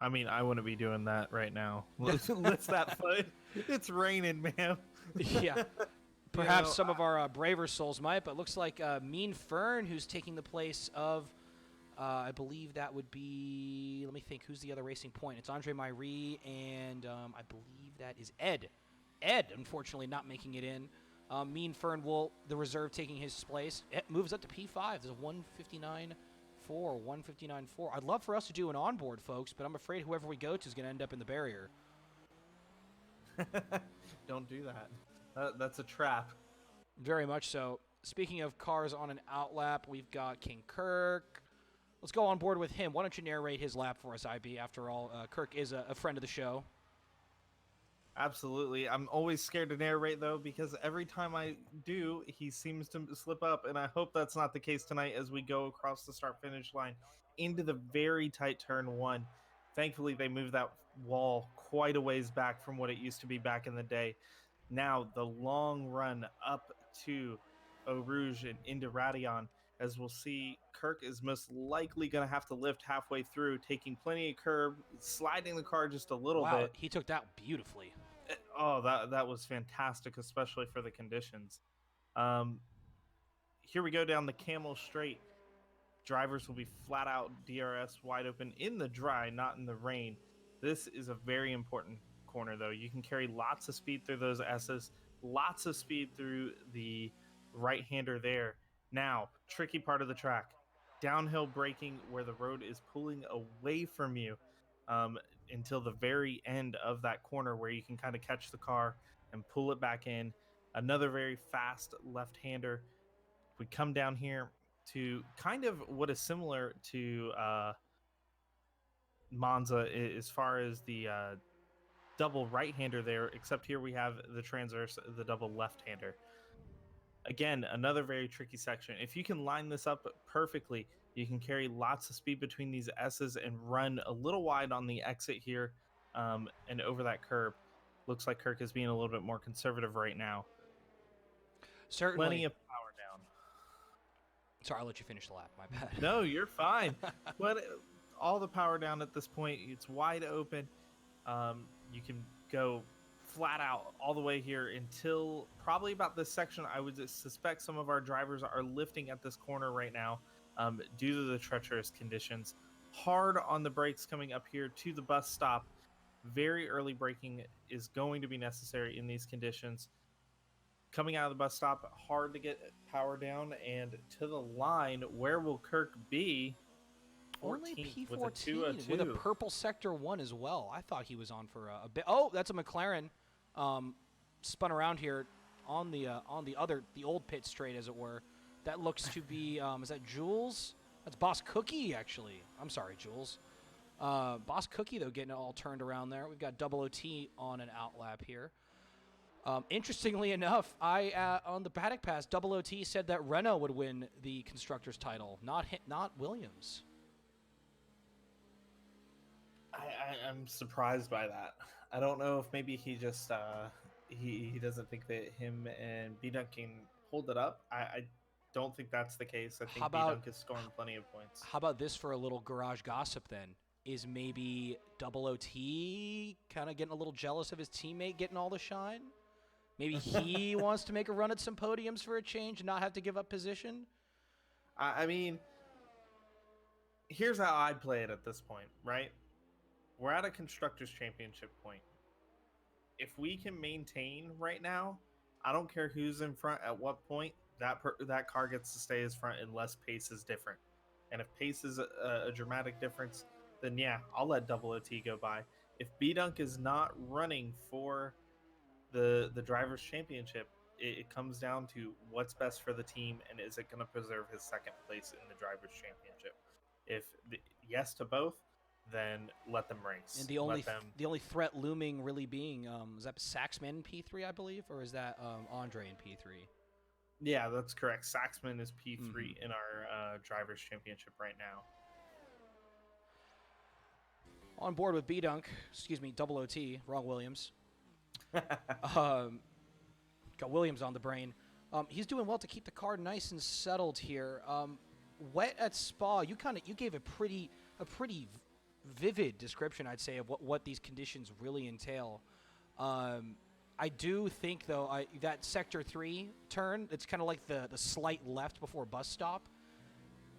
[SPEAKER 2] I mean, I wouldn't be doing that right now. Let's that foot. It's raining, man.
[SPEAKER 1] Yeah. Perhaps some of our braver souls might, but looks like Mean Fern, who's taking the place of, I believe that would be, let me think, who's the other Racing Point? It's Andre Myrie, and I believe that is Ed. Ed, unfortunately, not making it in. Mean Fern the reserve taking his place. It moves up to P5. There's a 159.4. I'd love for us to do an onboard, folks, but I'm afraid whoever we go to is going to end up in the barrier.
[SPEAKER 2] Don't do that. That's a trap.
[SPEAKER 1] Very much so. Speaking of cars on an outlap, we've got King Kirk. Let's go on board with him. Why don't you narrate his lap for us, IB? After all, Kirk is a friend of the show.
[SPEAKER 2] Absolutely. I'm always scared to narrate, though, because every time I do, he seems to slip up, and I hope that's not the case tonight as we go across the start-finish line into the very tight turn one. Thankfully, they moved that wall quite a ways back from what it used to be back in the day. Now, the long run up to Eau Rouge and into Radion, as we'll see Kirk is most likely going to have to lift halfway through, taking plenty of curb, sliding the car just a little
[SPEAKER 1] Wow,
[SPEAKER 2] bit.
[SPEAKER 1] he took that beautifully.
[SPEAKER 2] Oh, that was fantastic, especially for the conditions. Um, Here we go down the Camel Straight. Drivers will be flat out DRS wide open in the dry, not in the rain. This is a very important corner, though. You can carry lots of speed through those S's, lots of speed through the right hander there. Now, tricky part of the track, downhill braking where the road is pulling away from you um, until the very end of that corner where you can kind of catch the car and pull it back in. Another very fast left hander. We come down here to kind of what is similar to Monza as far as the double right-hander there, except here we have the transverse, the double left-hander. Again, another very tricky section. If you can line this up perfectly, you can carry lots of speed between these S's and run a little wide on the exit here and over that curb. Looks like Kirk is being a little bit more conservative right now.
[SPEAKER 1] Certainly.
[SPEAKER 2] Plenty of power down.
[SPEAKER 1] Sorry, I'll let you finish the lap. My bad.
[SPEAKER 2] No, you're fine. But all the power down at this point. It's wide open. You can go flat out all the way here until probably about this section. I would suspect some of our drivers are lifting at this corner right now due to the treacherous conditions. Hard on the brakes coming up here to the bus stop. Very early braking is going to be necessary in these conditions. Coming out of the bus stop, hard to get power down, and to the line. Where will Kirk be?
[SPEAKER 1] Only
[SPEAKER 2] 14th
[SPEAKER 1] P14 with a purple sector 1 as well. I thought he was on for a bit. Oh, that's a McLaren. Spun around here on the old pit straight, as it were. That looks to be is that Jules? That's Boss Cookie, actually. I'm sorry, Jules. Boss Cookie, though, getting it all turned around there. We've got double OT on an outlap here. Interestingly enough, on the paddock pass, double OT said that Renault would win the constructors' title, not Williams.
[SPEAKER 2] I'm surprised by that. I don't know if maybe he just he doesn't think that him and B-Dunk can hold it up. I don't think that's the case. I think B-Dunk is scoring plenty of points.
[SPEAKER 1] How about this for a little garage gossip then? Is maybe double OT kind of getting a little jealous of his teammate getting all the shine? Maybe he wants to make a run at some podiums for a change and not have to give up position?
[SPEAKER 2] I mean, here's how I'd play it at this point, right? We're at a Constructors' Championship point. If we can maintain right now, I don't care who's in front at what point, that car gets to stay as front unless pace is different. And if pace is a dramatic difference, then yeah, I'll let double OT go by. If B-Dunk is not running for the Drivers' Championship, it comes down to what's best for the team and is it going to preserve his second place in the Drivers' Championship. If yes to both, then let them race.
[SPEAKER 1] And the only threat looming really being is that Saxman in P3, I believe, or is that Andre in P3?
[SPEAKER 2] Yeah, that's correct. Saxman is P3 in our Drivers' Championship right now.
[SPEAKER 1] On board with B-Dunk, double OT, wrong Williams. Got Williams on the brain. He's doing well to keep the car nice and settled here. Wet at Spa, you gave a pretty vivid description, I'd say, of what these conditions really entail. I do think, though, that Sector 3 turn, it's kind of like the slight left before bus stop.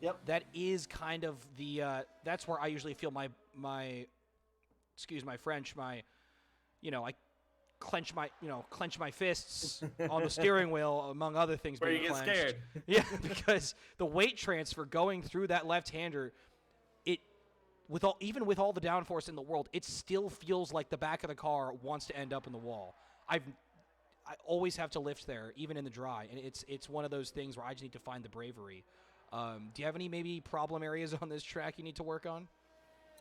[SPEAKER 2] Yep.
[SPEAKER 1] That is kind of the that's where I usually feel my excuse my French, I clench my fists on the steering wheel, among other things.
[SPEAKER 2] Where
[SPEAKER 1] being
[SPEAKER 2] you get
[SPEAKER 1] clenched.
[SPEAKER 2] scared.
[SPEAKER 1] Yeah, because the weight transfer going through that left-hander, even with all the downforce in the world, it still feels like the back of the car wants to end up in the wall. I always have to lift there, even in the dry, and it's one of those things where I just need to find the bravery. Do you have any maybe problem areas on this track you need to work on?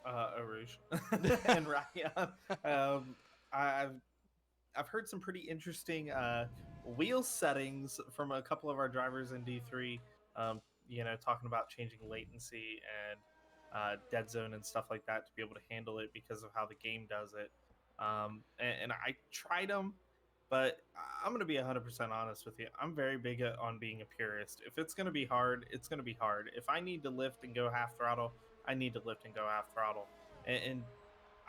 [SPEAKER 2] Eau Rouge and Ryan. I've heard some pretty interesting wheel settings from a couple of our drivers in D3. Talking about changing latency and dead zone and stuff like that to be able to handle it because of how the game does it. And I tried them, But I'm going to be 100% honest with you. I'm very big on being a purist. If it's going to be hard, it's going to be hard. If I need to lift and go half throttle, I need to lift and go half throttle. And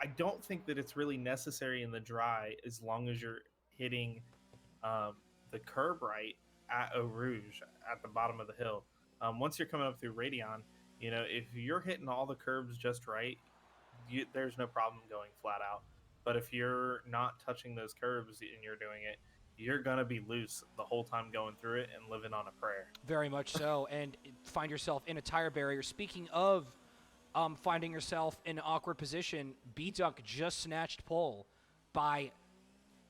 [SPEAKER 2] I don't think that it's really necessary in the dry as long as you're hitting um, the curb right at Eau Rouge at the bottom of the hill. Once you're coming up through Radion, if you're hitting all the curbs just right, there's no problem going flat out. But if you're not touching those curbs and you're doing it, you're going to be loose the whole time going through it and living on a prayer.
[SPEAKER 1] Very much so, and find yourself in a tire barrier. Speaking of finding yourself in an awkward position, B-Dunk just snatched pole by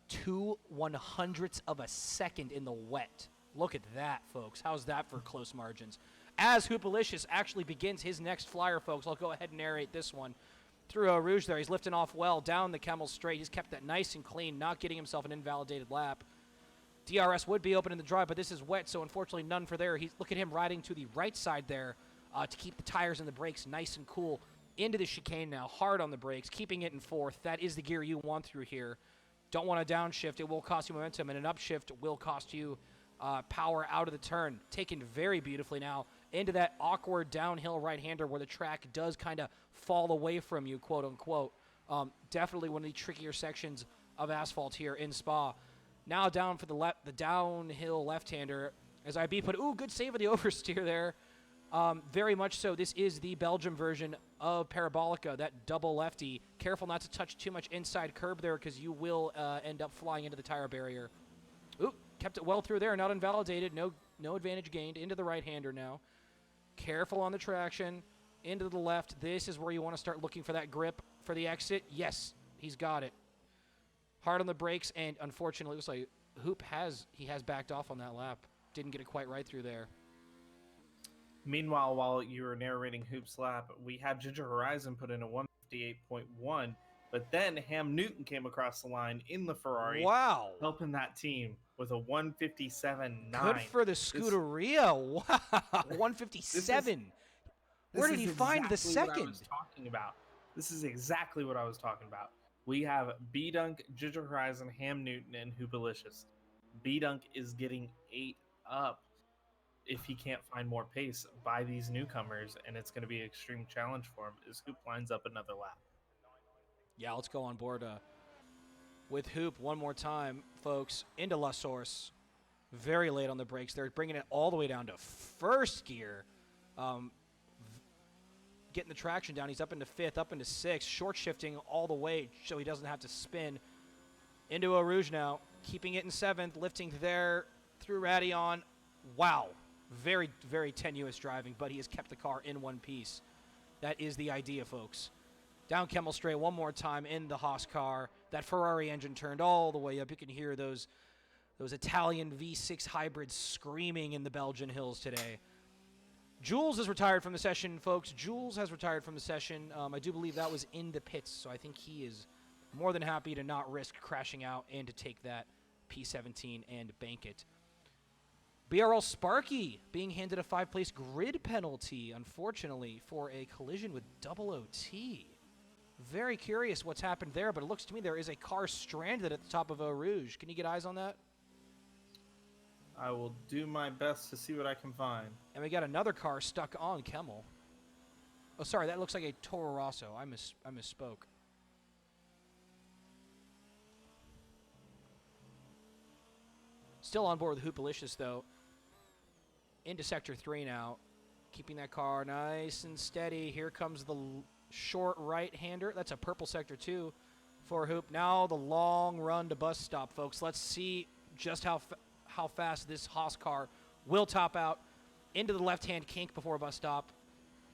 [SPEAKER 1] 0.02 of a second in the wet. Look at that, folks. How's that for close margins? As Hoopalicious actually begins his next flyer, folks, I'll go ahead and narrate this one. Through Eau Rouge there, he's lifting off well, down the Kemmel straight. He's kept that nice and clean, not getting himself an invalidated lap. DRS would be open in the dry, but this is wet, so unfortunately none for there. Look at him riding to the right side there to keep the tires and the brakes nice and cool. Into the chicane now, hard on the brakes, keeping it in fourth. That is the gear you want through here. Don't want to downshift. It will cost you momentum, and an upshift will cost you power out of the turn. Taken very beautifully now into that awkward downhill right-hander where the track does kind of fall away from you, quote-unquote. Definitely one of the trickier sections of asphalt here in Spa. Now down for the downhill left-hander as IB put, good save of the oversteer there. Very much so. This is the Belgium version of Parabolica, that double lefty. Careful not to touch too much inside curb there because you will end up flying into the tire barrier. Kept it well through there, not invalidated. No advantage gained. Into the right-hander now. Careful on the traction. Into the left. This is where you want to start looking for that grip for the exit. Yes, he's got it. Hard on the brakes, and unfortunately, it looks like Hoop has backed off on that lap. Didn't get it quite right through there.
[SPEAKER 2] Meanwhile, while you were narrating Hoop's lap, we had Ginger Horizon put in a 158.1, but then Ham Newton came across the line in the Ferrari.
[SPEAKER 1] Wow.
[SPEAKER 2] Helping that team with a 157.9.
[SPEAKER 1] Good for the Scuderia. Wow. 157. Where did he find the second?
[SPEAKER 2] This is exactly what I was talking about. We have B-Dunk, Ginger Horizon, Ham Newton, and Hoopalicious. B-Dunk is getting 8 up if he can't find more pace by these newcomers, and it's going to be an extreme challenge for him as Hoop lines up another lap.
[SPEAKER 1] Yeah, let's go on board with Hoop one more time, folks, into La Source. Very late on the brakes. They're bringing it all the way down to first gear. Getting the traction down. He's up into fifth, up into sixth, short shifting all the way so he doesn't have to spin. Into Eau Rouge now, keeping it in seventh, lifting there through Radion. Wow. Very, very tenuous driving, but he has kept the car in one piece. That is the idea, folks. Down Kemmel Straight one more time in the Haas car. That Ferrari engine turned all the way up. You can hear those Italian V6 hybrids screaming in the Belgian hills today. Jules is retired from the session, folks. Jules has retired from the session. I do believe that was in the pits, so I think he is more than happy to not risk crashing out and to take that P17 and bank it. BRL Sparky being handed a 5-place grid penalty, unfortunately, for a collision with Double OT. Very curious what's happened there, but it looks to me there is a car stranded at the top of Eau Rouge. Can you get eyes on that?
[SPEAKER 2] I will do my best to see what I can find.
[SPEAKER 1] And we got another car stuck on Kemmel. Oh, sorry, that looks like a Toro Rosso. I misspoke. Still on board with Hoopalicious, though. Into Sector 3 now. Keeping that car nice and steady. Here comes the short right-hander. That's a purple Sector 2 for Hoop. Now the long run to bus stop, folks. Let's see just how fast this Haas car will top out. Into the left-hand kink before bus stop.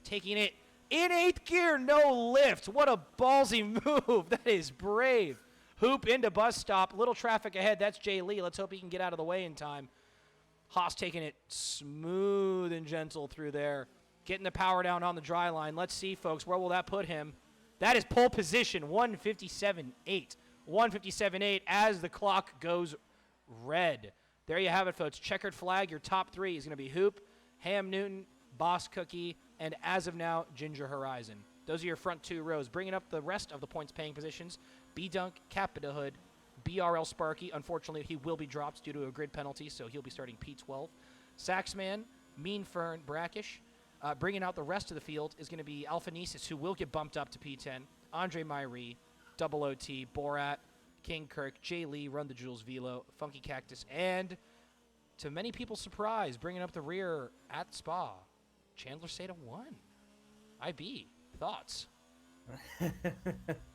[SPEAKER 1] Taking it in 8th gear. No lift. What a ballsy move. That is brave. Hoop into bus stop. Little traffic ahead. That's Jay Lee. Let's hope he can get out of the way in time. Haas taking it smooth and gentle through there. Getting the power down on the dry line. Let's see, folks. Where will that put him? That is pole position. 157.8. 157.8 as the clock goes red. There you have it, folks. Checkered flag. Your top three is going to be Hoop, Ham Newton, Boss Cookie, and as of now, Ginger Horizon. Those are your front two rows. Bringing up the rest of the points-paying positions. B-Dunk, Capita Hood, BRL Sparky, unfortunately, he will be dropped due to a grid penalty, so he'll be starting P12. Saxman, Mean Fern, Brackish. Bringing out the rest of the field is going to be Alphanesis, who will get bumped up to P10. Andre Myrie, Double OT, Borat, King Kirk, Jay Lee, Run the Jules Velo, Funky Cactus, and to many people's surprise, bringing up the rear at Spa, Chandler Seda 1. IB, thoughts?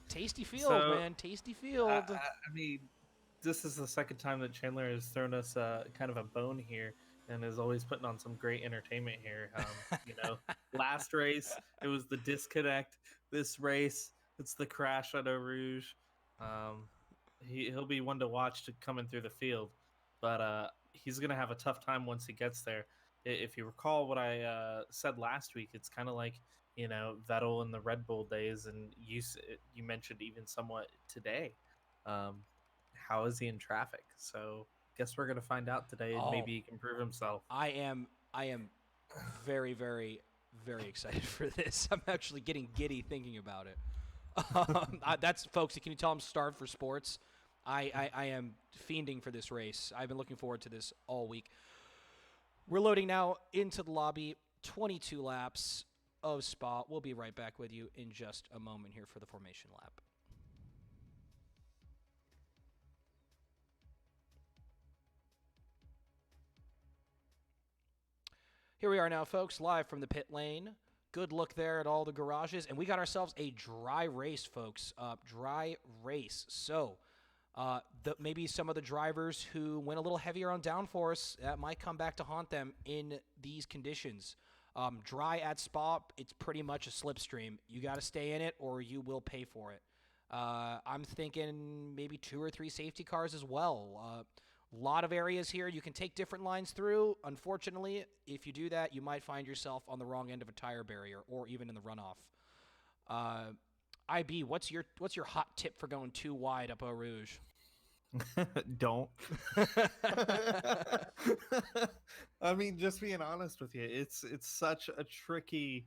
[SPEAKER 1] Tasty field, man. Tasty field.
[SPEAKER 2] I mean, this is the second time that Chandler has thrown us kind of a bone here and is always putting on some great entertainment here. Last race, it was the disconnect. This race, it's the crash at Eau Rouge. He'll be one to watch coming through the field, but he's going to have a tough time once he gets there. If you recall what I said last week, it's kind of like, Vettel in the Red Bull days, and you mentioned even somewhat today. How is he in traffic? So guess we're gonna find out today, and maybe he can prove himself.
[SPEAKER 1] I am very, very, very excited for this. I'm actually getting giddy thinking about it. That's, folks, can you tell I'm starved for sports? I am fiending for this race. I've been looking forward to this all week. We're loading now into the lobby. 22 laps of Spa. We'll be right back with you in just a moment here for the formation lap. Here we are now, folks, live from the pit lane. Good look there at all the garages. And we got ourselves a dry race, folks. Dry race. So maybe some of the drivers who went a little heavier on downforce, that might come back to haunt them in these conditions. Dry at Spa, it's pretty much a slipstream. You got to stay in it or you will pay for it. I'm thinking maybe 2 or 3 safety cars as well. A lot of areas here you can take different lines through. Unfortunately, if you do that, you might find yourself on the wrong end of a tire barrier or even in the runoff. IB, what's your hot tip for going too wide up Eau Rouge?
[SPEAKER 2] Don't. I mean, just being honest with you, it's such a tricky.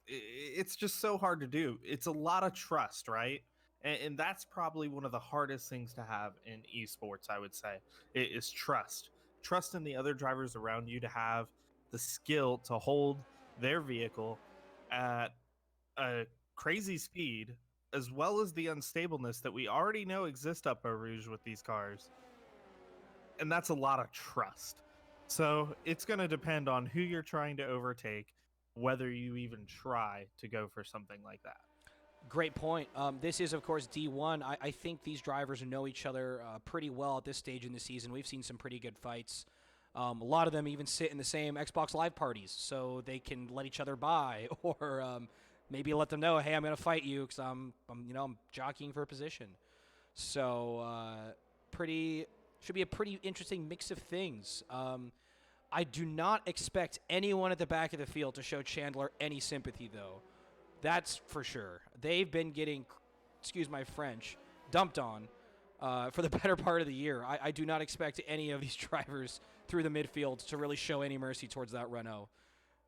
[SPEAKER 2] It's just so hard to do. It's a lot of trust, right? And that's probably one of the hardest things to have in esports, I would say. It is trust. Trust in the other drivers around you to have the skill to hold their vehicle at a crazy speed, as well as the unstableness that we already know exist up Eau Rouge with these cars. And that's a lot of trust. So it's going to depend on who you're trying to overtake, whether you even try to go for something like that.
[SPEAKER 1] Great point. This is, of course, D1. I think these drivers know each other pretty well at this stage in the season. We've seen some pretty good fights. A lot of them even sit in the same Xbox Live parties, so they can let each other by, or maybe let them know, hey, I'm going to fight you because I'm jockeying for a position. So should be a pretty interesting mix of things. I do not expect anyone at the back of the field to show Chandler any sympathy, though. That's for sure. They've been getting, excuse my French, dumped on for the better part of the year. I do not expect any of these drivers through the midfield to really show any mercy towards that Renault.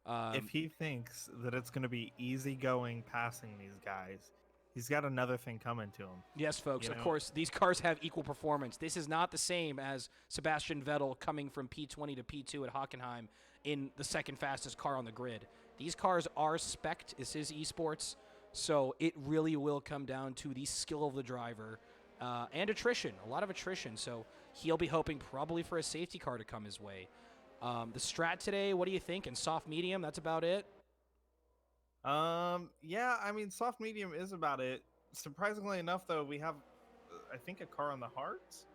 [SPEAKER 2] If he thinks that it's going to be easy going passing these guys, he's got another thing coming to him.
[SPEAKER 1] Yes, folks. Of course, these cars have equal performance. This is not the same as Sebastian Vettel coming from P20 to P2 at Hockenheim in the second fastest car on the grid. These cars are spec'd. This is esports, so it really will come down to the skill of the driver and attrition, a lot of attrition. So he'll be hoping probably for a safety car to come his way. The strat today, what do you think? And soft medium, that's about it?
[SPEAKER 2] Yeah, I mean, soft medium is about it. Surprisingly enough, though, we have, I think, a car on the hards.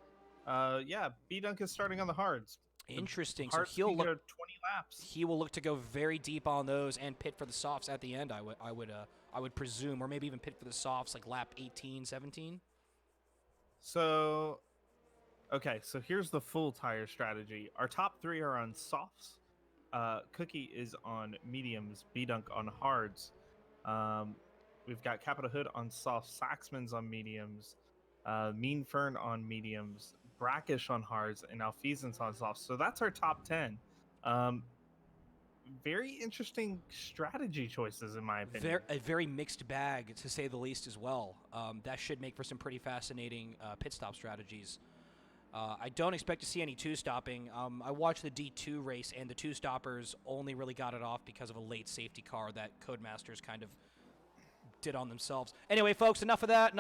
[SPEAKER 2] Yeah, B-Dunk is starting on the hards.
[SPEAKER 1] Interesting.
[SPEAKER 2] So he'll look 20 laps.
[SPEAKER 1] He will look to go very deep on those and pit for the softs at the end. I would presume, or maybe even pit for the softs like lap 18, 17.
[SPEAKER 2] So, okay, so here's the full tire strategy. Our top 3 are on softs. Cookie is on mediums. B-Dunk on hards. We've got Capital Hood on soft. Saxman's on mediums. Mean Fern on mediums. Brackish on hards, and Alfeasance on softs. So that's our top 10. very interesting strategy choices, in my opinion.
[SPEAKER 1] A very mixed bag, to say the least, as well. That should make for some pretty fascinating pit stop strategies. I don't expect to see any two-stopping. I watched the D2 race, and the two-stoppers only really got it off because of a late safety car that Codemasters kind of did on themselves. Anyway, folks, enough of that.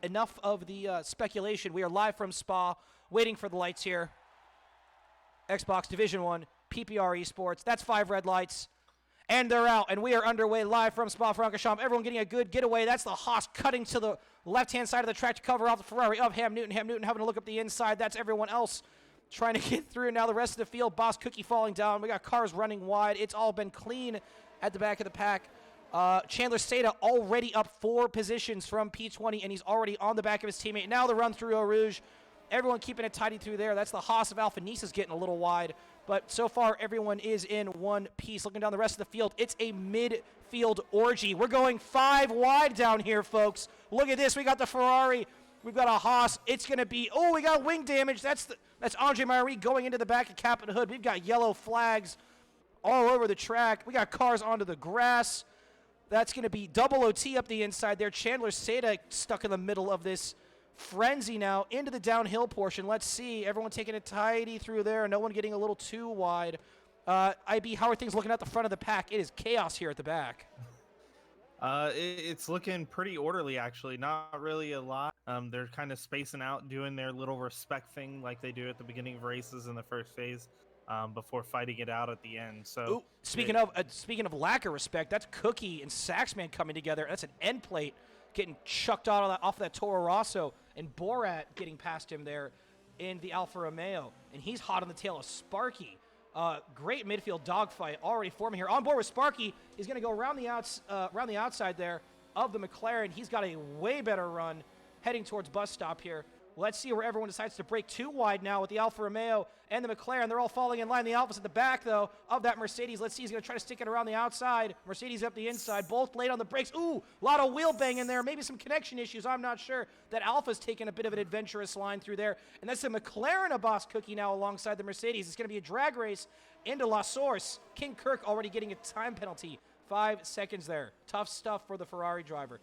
[SPEAKER 1] Enough of the speculation. We are live from Spa, waiting for the lights here. Xbox Division 1, PPR Esports. That's 5 red lights. And they're out, and we are underway live from Spa-Francorchamps. Everyone getting a good getaway. That's the Haas cutting to the left-hand side of the track to cover off the Ferrari of Ham Newton. Ham Newton having to look up the inside. That's everyone else trying to get through. Now the rest of the field, Boss Cookie falling down. We got cars running wide. It's all been clean at the back of the pack. Chandler Seda already up 4 positions from P20, and he's already on the back of his teammate. Now the run through Eau Rouge. Everyone keeping it tidy through there. That's the Haas of Alpha Nisa's getting a little wide. But so far, everyone is in one piece. Looking down the rest of the field, it's a midfield orgy. We're going 5 wide down here, folks. Look at this. We got the Ferrari. We've got a Haas. It's going to be, we got wing damage. That's Andre Marie going into the back of Captain Hood. We've got yellow flags all over the track. We got cars onto the grass. That's going to be double OT up the inside there. Chandler Seda stuck in the middle of this frenzy now into the downhill portion. Let's see. Everyone taking it tidy through there. No one getting a little too wide. IB, how are things looking at the front of the pack? It is chaos here at the back.
[SPEAKER 2] It's looking pretty orderly, actually. Not really a lot. They're kind of spacing out, doing their little respect thing like they do at the beginning of races in the first phase, before fighting it out at the end. So,
[SPEAKER 1] ooh, speaking of lack of respect, that's Cookie and Saxman coming together. That's an end plate getting chucked off of that Toro Rosso, and Borat getting past him there in the Alfa Romeo, and he's hot on the tail of Sparky. Great midfield dogfight already forming here. On board with Sparky, he's going to go around the outside there of the McLaren. He's got a way better run heading towards bus stop here. Let's see where everyone decides to break too wide now with the Alfa Romeo and the McLaren. They're all falling in line. The Alfa's at the back, though, of that Mercedes. Let's see. He's going to try to stick it around the outside. Mercedes up the inside. Both late on the brakes. Ooh, a lot of wheel bang in there. Maybe some connection issues. I'm not sure. That Alfa's taking a bit of an adventurous line through there. And that's the McLaren of Boss Cookie now alongside the Mercedes. It's going to be a drag race into La Source. King Kirk already getting a time penalty. 5 seconds there. Tough stuff for the Ferrari driver.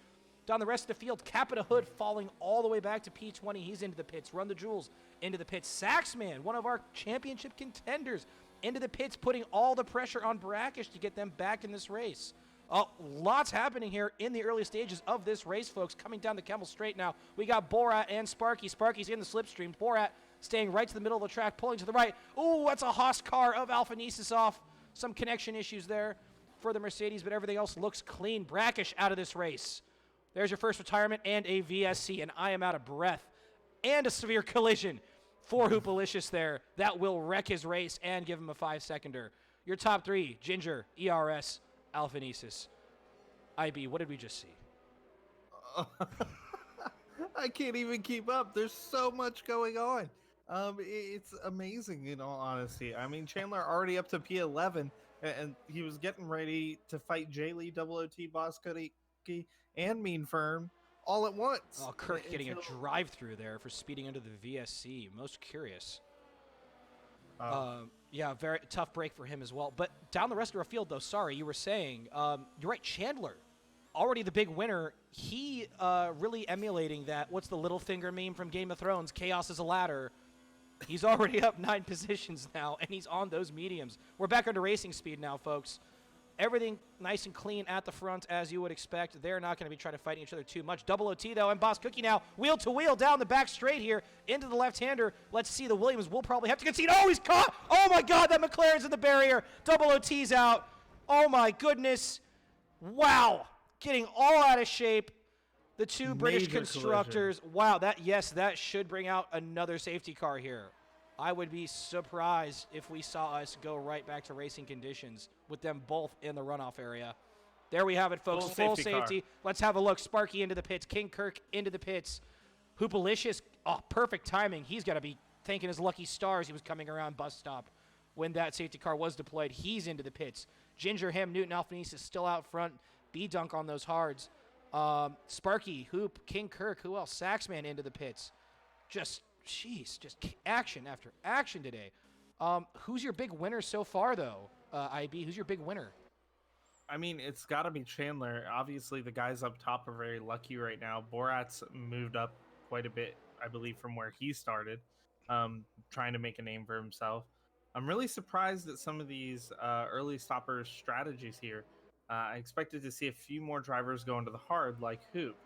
[SPEAKER 1] Down the rest of the field, Capita Hood falling all the way back to P20. He's into the pits. Run the Jewels into the pits. Saxman, one of our championship contenders, into the pits, putting all the pressure on Brackish to get them back in this race. Lots happening here in the early stages of this race, folks. Coming down the Kemmel Straight now. We got Borat and Sparky. Sparky's in the slipstream. Borat staying right to the middle of the track, pulling to the right. Ooh, that's a Haas car of Alpha Nisus off. Some connection issues there for the Mercedes, but everything else looks clean. Brackish out of this race. There's your first retirement and a VSC, and I am out of breath. And a severe collision for Hoopalicious there. That will wreck his race and give him a 5-seconder. Your top 3, Ginger, ERS, Alphanesis. IB, what did we just see?
[SPEAKER 2] I can't even keep up. There's so much going on. It's amazing, in all honesty. I mean, Chandler already up to P11, and he was getting ready to fight Jay Lee, Double OT, Boss Cookie, and Mean Firm all at once.
[SPEAKER 1] Oh, Kirk getting a drive-through there for speeding under the VSC. Most curious. Yeah, very tough break for him as well. But down the rest of our field, though, sorry, you were saying, you're right, Chandler, already the big winner. He really emulating that, what's the Littlefinger meme from Game of Thrones, Chaos is a ladder. He's already up 9 positions now, and he's on those mediums. We're back under racing speed now, folks. Everything nice and clean at the front, as you would expect. They're not going to be trying to fight each other too much. Double OT, though, and Boss Cookie now wheel to wheel down the back straight here into the left-hander. Let's see. The Williams will probably have to concede. Oh, he's caught. Oh, my God, that McLaren's in the barrier. Double OT's out. Oh, my goodness. Wow. Getting all out of shape. The 2 British constructors. Collision. Wow, that should bring out another safety car here. I would be surprised if we saw us go right back to racing conditions with them both in the runoff area. There we have it, folks. Full safety. Let's have a look. Sparky into the pits. King Kirk into the pits. Hoopalicious. Oh, perfect timing. He's got to be thanking his lucky stars he was coming around bus stop when that safety car was deployed. He's into the pits. Ginger, Ham, Newton, Alphanese is still out front. B-dunk on those hards. Sparky, Hoop, King Kirk. Who else? Saxman into the pits. Just action after action today. Who's your big winner so far, though? IB, who's your big winner?
[SPEAKER 2] I mean, it's got to be Chandler. Obviously, the guys up top are very lucky right now. Borat's moved up quite a bit, I believe, from where he started, trying to make a name for himself. I'm really surprised at some of these early stopper strategies here. I expected to see a few more drivers go into the hard, like Hoop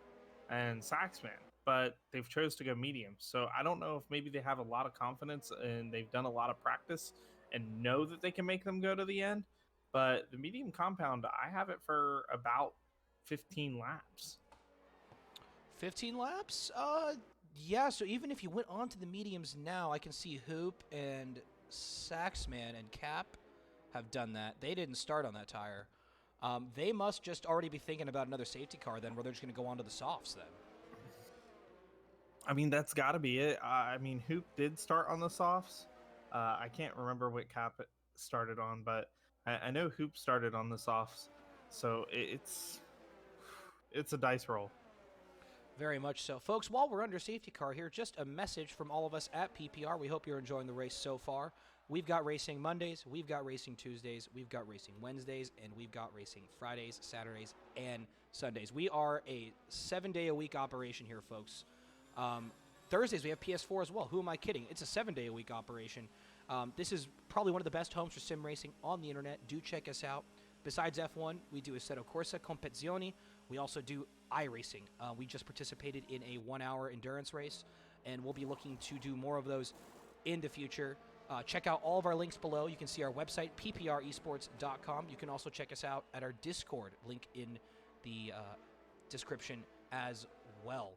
[SPEAKER 2] and Saxman, but they've chose to go medium. So I don't know if maybe they have a lot of confidence and they've done a lot of practice and know that they can make them go to the end, but the medium compound, I have it for about 15 laps.
[SPEAKER 1] 15 laps? Yeah, so even if you went on to the mediums now, I can see Hoop and Saxman and Cap have done that. They didn't start on that tire. They must just already be thinking about another safety car then, where they're just going to go on to the softs then.
[SPEAKER 2] I mean, that's got to be it. I mean, Hoop did start on the softs. I can't remember what Cap started on, but I know Hoop started on the softs. So it's a dice roll.
[SPEAKER 1] Very much so. Folks, while we're under safety car here, just a message from all of us at PPR. We hope you're enjoying the race so far. We've got racing Mondays, we've got racing Tuesdays, we've got racing Wednesdays, and we've got racing Fridays, Saturdays, and Sundays. We are a 7-day-a-week operation here, folks. Thursdays, we have PS4 as well. Who am I kidding? It's a 7-day-a-week operation. This is probably one of the best homes for sim racing on the internet. Do check us out. Besides F1, we do Assetto Corsa, Competizioni. We also do iRacing. We just participated in a 1-hour endurance race, and we'll be looking to do more of those in the future. Check out all of our links below. You can see our website, ppresports.com. You can also check us out at our Discord, link in the description as well.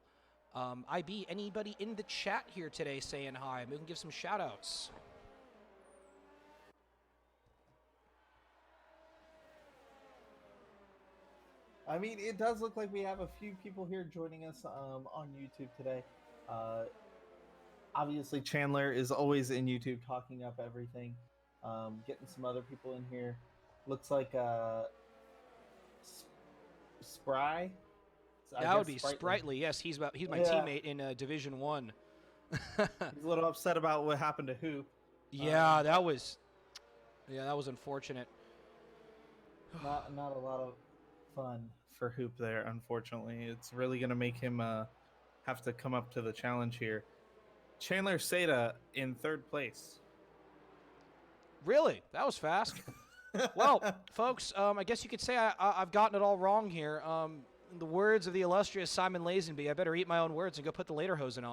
[SPEAKER 1] IB, anybody in the chat here today saying hi? We can give some shout-outs.
[SPEAKER 3] I mean, it does look like we have a few people here joining us on YouTube today. Obviously, Chandler is always in YouTube talking up everything. Getting some other people in here. Looks like Spry.
[SPEAKER 1] That would be Sprightly. Yes, he's my teammate in Division 1.
[SPEAKER 3] He's a little upset about what happened to Hoop.
[SPEAKER 1] Yeah, that was unfortunate.
[SPEAKER 3] Not a lot of fun
[SPEAKER 2] For Hoop there, unfortunately. It's really going to make him have to come up to the challenge here. Chandler Seda in third place.
[SPEAKER 1] Really? That was fast. Well, folks, I guess you could say I've gotten it all wrong here. In the words of the illustrious Simon Lazenby, I better eat my own words and go put the lederhosen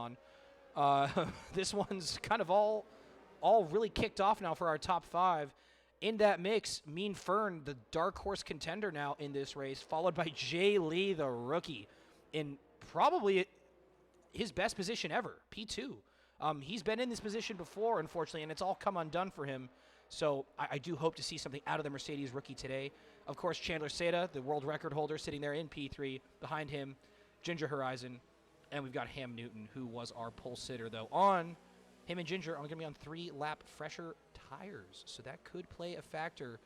[SPEAKER 1] on. This one's kind of all really kicked off now for our top 5. In that mix, Mean Fern, the dark horse contender now in this race, followed by Jay Lee, the rookie, in probably his best position ever, P2. He's been in this position before, unfortunately, and it's all come undone for him. So I do hope to see something out of the Mercedes rookie today. Of course, Chandler Seda, the world record holder, sitting there in P3. Behind him, Ginger Horizon. And we've got Ham Newton, who was our pole sitter, though. Him and Ginger are going to be on 3-lap fresher tires. So that could play a factor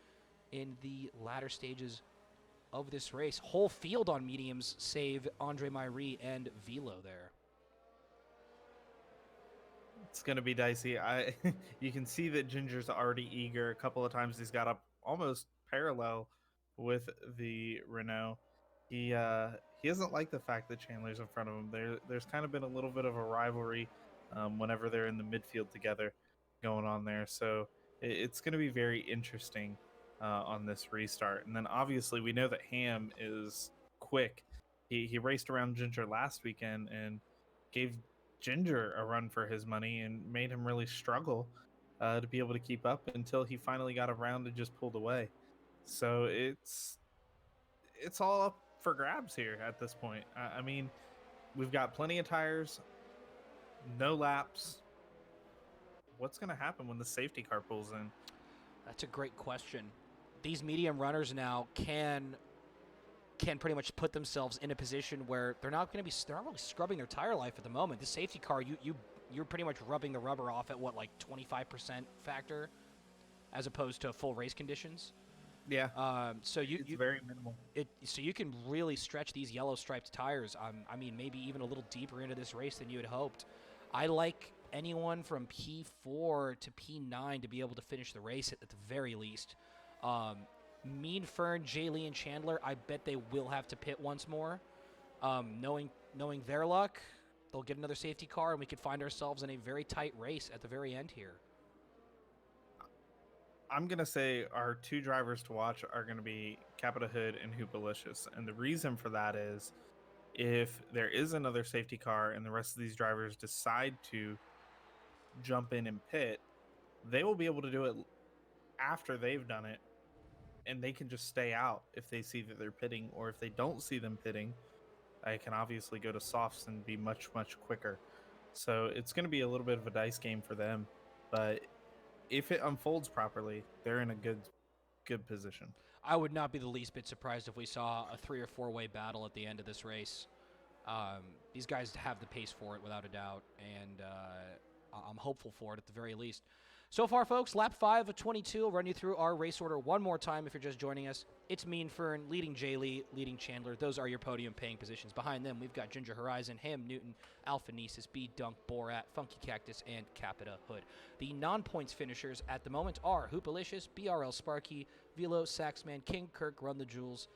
[SPEAKER 1] in the latter stages of this race. Whole field on mediums, save Andre Myrie and Velo there.
[SPEAKER 2] It's going to be dicey. You can see that Ginger's already eager. A couple of times he's got up almost parallel with the Renault. He doesn't like the fact that Chandler's in front of him. There's kind of been a little bit of a rivalry whenever they're in the midfield together going on there. So it's going to be very interesting on this restart. And then obviously we know that Ham is quick. He raced around Ginger last weekend and gave Ginger a run for his money and made him really struggle to be able to keep up until he finally got around and just pulled away. So it's all up for grabs here at this point. I mean, we've got plenty of tires, no laps. What's going to happen when the safety car pulls in?
[SPEAKER 1] That's a great question. These medium runners now can pretty much put themselves in a position where they're not really scrubbing their tire life at the moment. The safety car, you're pretty much rubbing the rubber off at what, like 25% factor, as opposed to full race conditions.
[SPEAKER 2] Yeah.
[SPEAKER 1] So
[SPEAKER 2] it's very minimal.
[SPEAKER 1] So you can really stretch these yellow striped tires. I mean, maybe even a little deeper into this race than you had hoped. I like anyone from P4 to P9 to be able to finish the race at the very least. Mean Fern, Jay Lee, and Chandler, I bet they will have to pit once more. Knowing their luck, they'll get another safety car, and we could find ourselves in a very tight race at the very end here.
[SPEAKER 2] I'm going to say our two drivers to watch are going to be Capita Hood and Hoopalicious. And the reason for that is if there is another safety car and the rest of these drivers decide to jump in and pit, they will be able to do it after they've done it, and they can just stay out if they see that they're pitting, or if they don't see them pitting, I can obviously go to softs and be much, much quicker. So it's going to be a little bit of a dice game for them, but if it unfolds properly, they're in a good position.
[SPEAKER 1] I would not be the least bit surprised if we saw a 3 or 4-way battle at the end of this race. These guys have the pace for it without a doubt, and I'm hopeful for it at the very least. So far, folks, lap 5 of 22. I'll run you through our race order one more time if you're just joining us. It's Mean Fern, leading Jay Lee, leading Chandler. Those are your podium paying positions. Behind them, we've got Ginger Horizon, Ham Newton, Alpha Nesis, B Dunk, Borat, Funky Cactus, and Capita Hood. The non-points finishers at the moment are Hoopalicious, BRL Sparky, Velo, Saxman, King Kirk, Run the Jewels,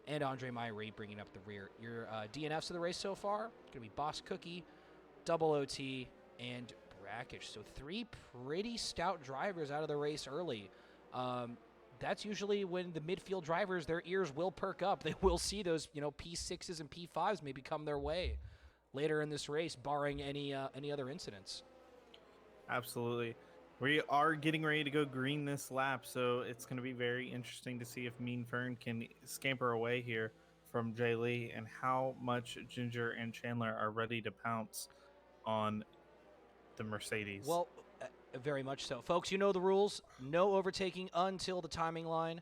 [SPEAKER 1] and Andre Myrie bringing up the rear. Your DNFs of the race so far going to be Boss Cookie, Double OT, and Brackish. So 3 pretty stout drivers out of the race early. That's usually when the midfield drivers, their ears will perk up. They will see those, P6s and P5s maybe come their way later in this race, barring any other incidents.
[SPEAKER 2] Absolutely. We are getting ready to go green this lap, so it's going to be very interesting to see if Mean Fern can scamper away here from Jay Lee and how much Ginger and Chandler are ready to pounce on the Mercedes.
[SPEAKER 1] Well, very much so. Folks, you know the rules. No overtaking until the timing line.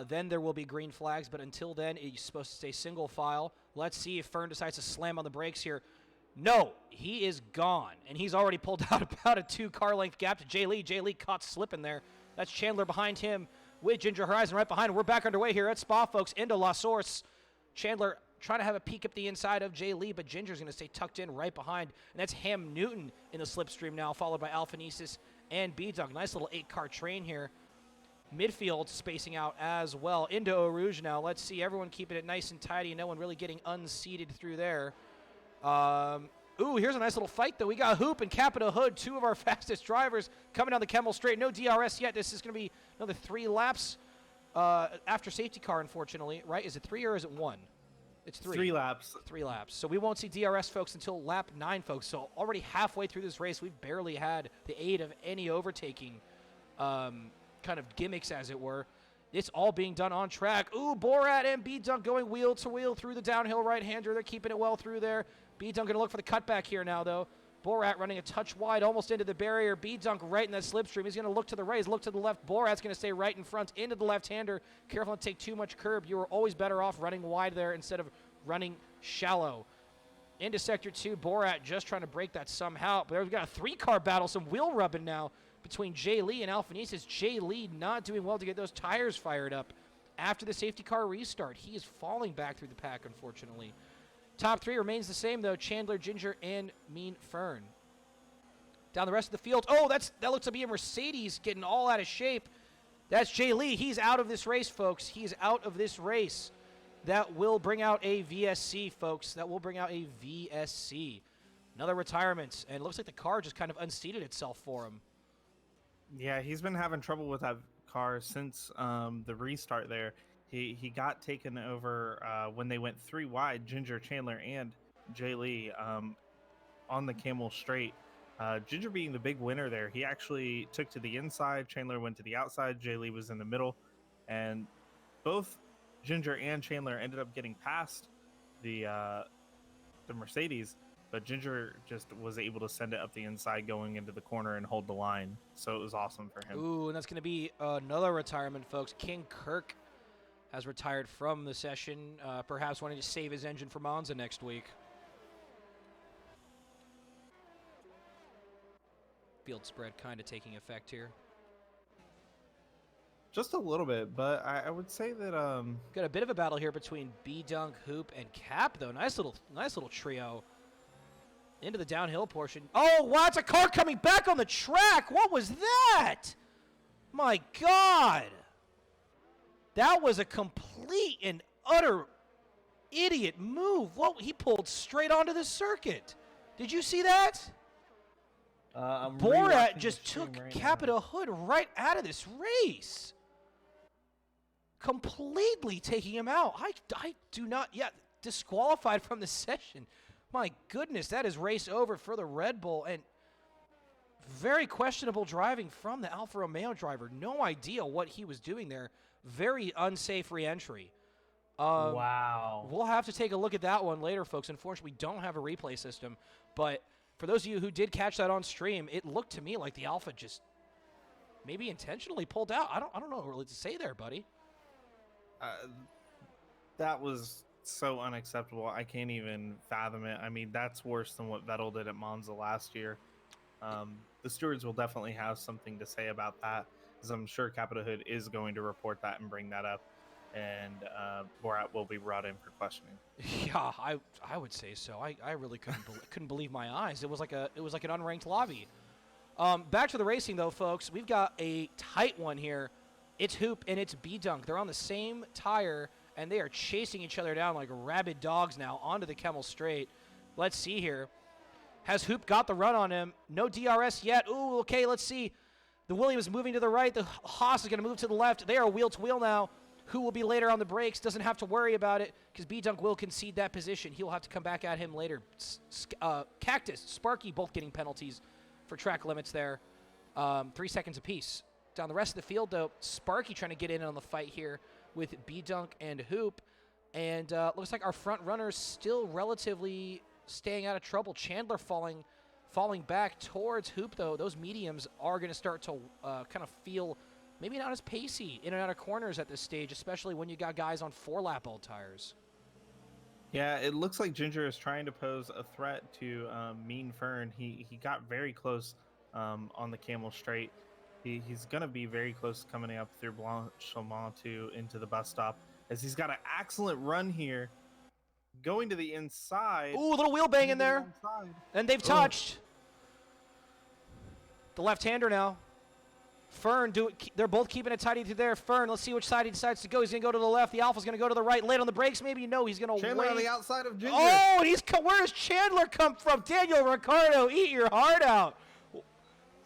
[SPEAKER 1] Then there will be green flags, but until then, you're supposed to stay single file. Let's see if Fern decides to slam on the brakes here. No, he is gone, and he's already pulled out about a 2-car length gap to Jay Lee. Jay Lee caught slipping there. That's Chandler behind him with Ginger Horizon right behind him. We're back underway here at Spa, folks, into La Source. Chandler trying to have a peek up the inside of Jay Lee, but Ginger's going to stay tucked in right behind. And that's Ham Newton in the slipstream now, followed by Alpha Nesis and B-Dog. Nice little 8-car train here. Midfield spacing out as well. Into Eau Rouge now. Let's see. Everyone keeping it nice and tidy. No one really getting unseated through there. Ooh, here's a nice little fight, though. We got Hoop and Capita Hood, 2 of our fastest drivers coming down the Kemmel Straight. No DRS yet. This is going to be another 3 laps after safety car, unfortunately. Right? Is it 3 or is it 1? It's 3.
[SPEAKER 2] 3 laps.
[SPEAKER 1] 3 laps. So we won't see DRS, folks, until lap 9, folks. So already halfway through this race, we've barely had the aid of any overtaking kind of gimmicks, as it were. It's all being done on track. Ooh, Borat and B-Dunk going wheel to wheel through the downhill right-hander. They're keeping it well through there. B-Dunk going to look for the cutback here now, though. Borat running a touch wide, almost into the barrier. B-Dunk right in that slipstream. He's going to look to the right. He's look to the left. Borat's going to stay right in front into the left-hander. Careful not to take too much curb. You are always better off running wide there instead of running shallow. Into Sector 2, Borat just trying to break that somehow. But we've got a 3-car battle, some wheel rubbing now between Jay Lee and Alpha Nesis. Jay Lee not doing well to get those tires fired up after the safety car restart. He is falling back through the pack, unfortunately. Top 3 remains the same, though. Chandler, Ginger, and Mean Fern. Down the rest of the field. Oh, that looks to be a Mercedes getting all out of shape. That's Jay Lee. He's out of this race, folks. He's out of this race. That will bring out a VSC, folks. That will bring out a VSC. Another retirement. And it looks like the car just kind of unseated itself for him.
[SPEAKER 2] Yeah, he's been having trouble with that car since the restart there. He got taken over when they went 3 wide, Ginger, Chandler, and Jay Lee on the Camel Straight. Ginger being the big winner there. He actually took to the inside. Chandler went to the outside. Jay Lee was in the middle. And both Ginger and Chandler ended up getting past the Mercedes, but Ginger just was able to send it up the inside going into the corner and hold the line. So it was awesome for him.
[SPEAKER 1] Ooh, and that's going to be another retirement, folks. King Kirk has retired from the session, perhaps wanting to save his engine for Monza next week. Field spread kind of taking effect here.
[SPEAKER 2] Just a little bit, but I would say that
[SPEAKER 1] Got a bit of a battle here between B-Dunk, Hoop, and Cap, though. Nice little trio. Into the downhill portion. Oh, wow, it's a car coming back on the track. What was that? My God. That was a complete and utter idiot move. What? He pulled straight onto the circuit. Did you see that?
[SPEAKER 3] I'm
[SPEAKER 1] Borat
[SPEAKER 3] rewatching the
[SPEAKER 1] just
[SPEAKER 3] stream
[SPEAKER 1] took
[SPEAKER 3] right
[SPEAKER 1] Capita
[SPEAKER 3] now.
[SPEAKER 1] Hood right out of this race. Completely taking him out. I do not, disqualified from the session. My goodness, that is race over for the Red Bull, and very questionable driving from the Alfa Romeo driver. No idea what he was doing there. Very unsafe re-entry.
[SPEAKER 3] Wow.
[SPEAKER 1] We'll have to take a look at that one later, folks. Unfortunately, we don't have a replay system, but for those of you who did catch that on stream, it looked to me like the Alfa just maybe intentionally pulled out. I don't know what really to say there, buddy.
[SPEAKER 2] That was so unacceptable. I can't even fathom it. I mean, that's worse than what Vettel did at Monza last year. The stewards will definitely have something to say about that, as I'm sure Capita Hood is going to report that and bring that up, and Borat will be brought in for questioning.
[SPEAKER 1] Yeah, I would say so. I really couldn't believe my eyes. It was like an unranked lobby. Back to the racing though, folks. We've got a tight one here. It's Hoop and it's B-Dunk. They're on the same tire, and they are chasing each other down like rabid dogs now onto the Kemmel Straight. Let's see here. Has Hoop got the run on him? No DRS yet. Ooh, okay, let's see. The Williams moving to the right. The Haas is going to move to the left. They are wheel to wheel now. Who will be later on the brakes? Doesn't have to worry about it because B-Dunk will concede that position. He'll have to come back at him later. Cactus, Sparky both getting penalties for track limits there. 3 seconds apiece. Down the rest of the field, though, Sparky trying to get in on the fight here with B-Dunk and Hoop. And looks like our front runners still relatively staying out of trouble. Chandler falling back towards Hoop, though. Those mediums are going to start to kind of feel maybe not as pacey in and out of corners at this stage, especially when you got guys on 4-lap old tires.
[SPEAKER 2] Yeah, it looks like Ginger is trying to pose a threat to Mean Fern. He got very close on the Camel Straight. He's going to be very close to coming up through Blanchemont into the bus stop, as he's got an excellent run here. Going to the inside.
[SPEAKER 1] Ooh, a little wheel bang in there. And they've touched. The left-hander now. Fern, they're both keeping it tidy through there. Fern, let's see which side he decides to go. He's going to go to the left. The Alpha's going to go to the right. Late on the brakes, maybe? No, he's going to
[SPEAKER 2] Chandler on the outside of Ginger.
[SPEAKER 1] Oh, and where does Chandler come from? Daniel Ricciardo, eat your heart out.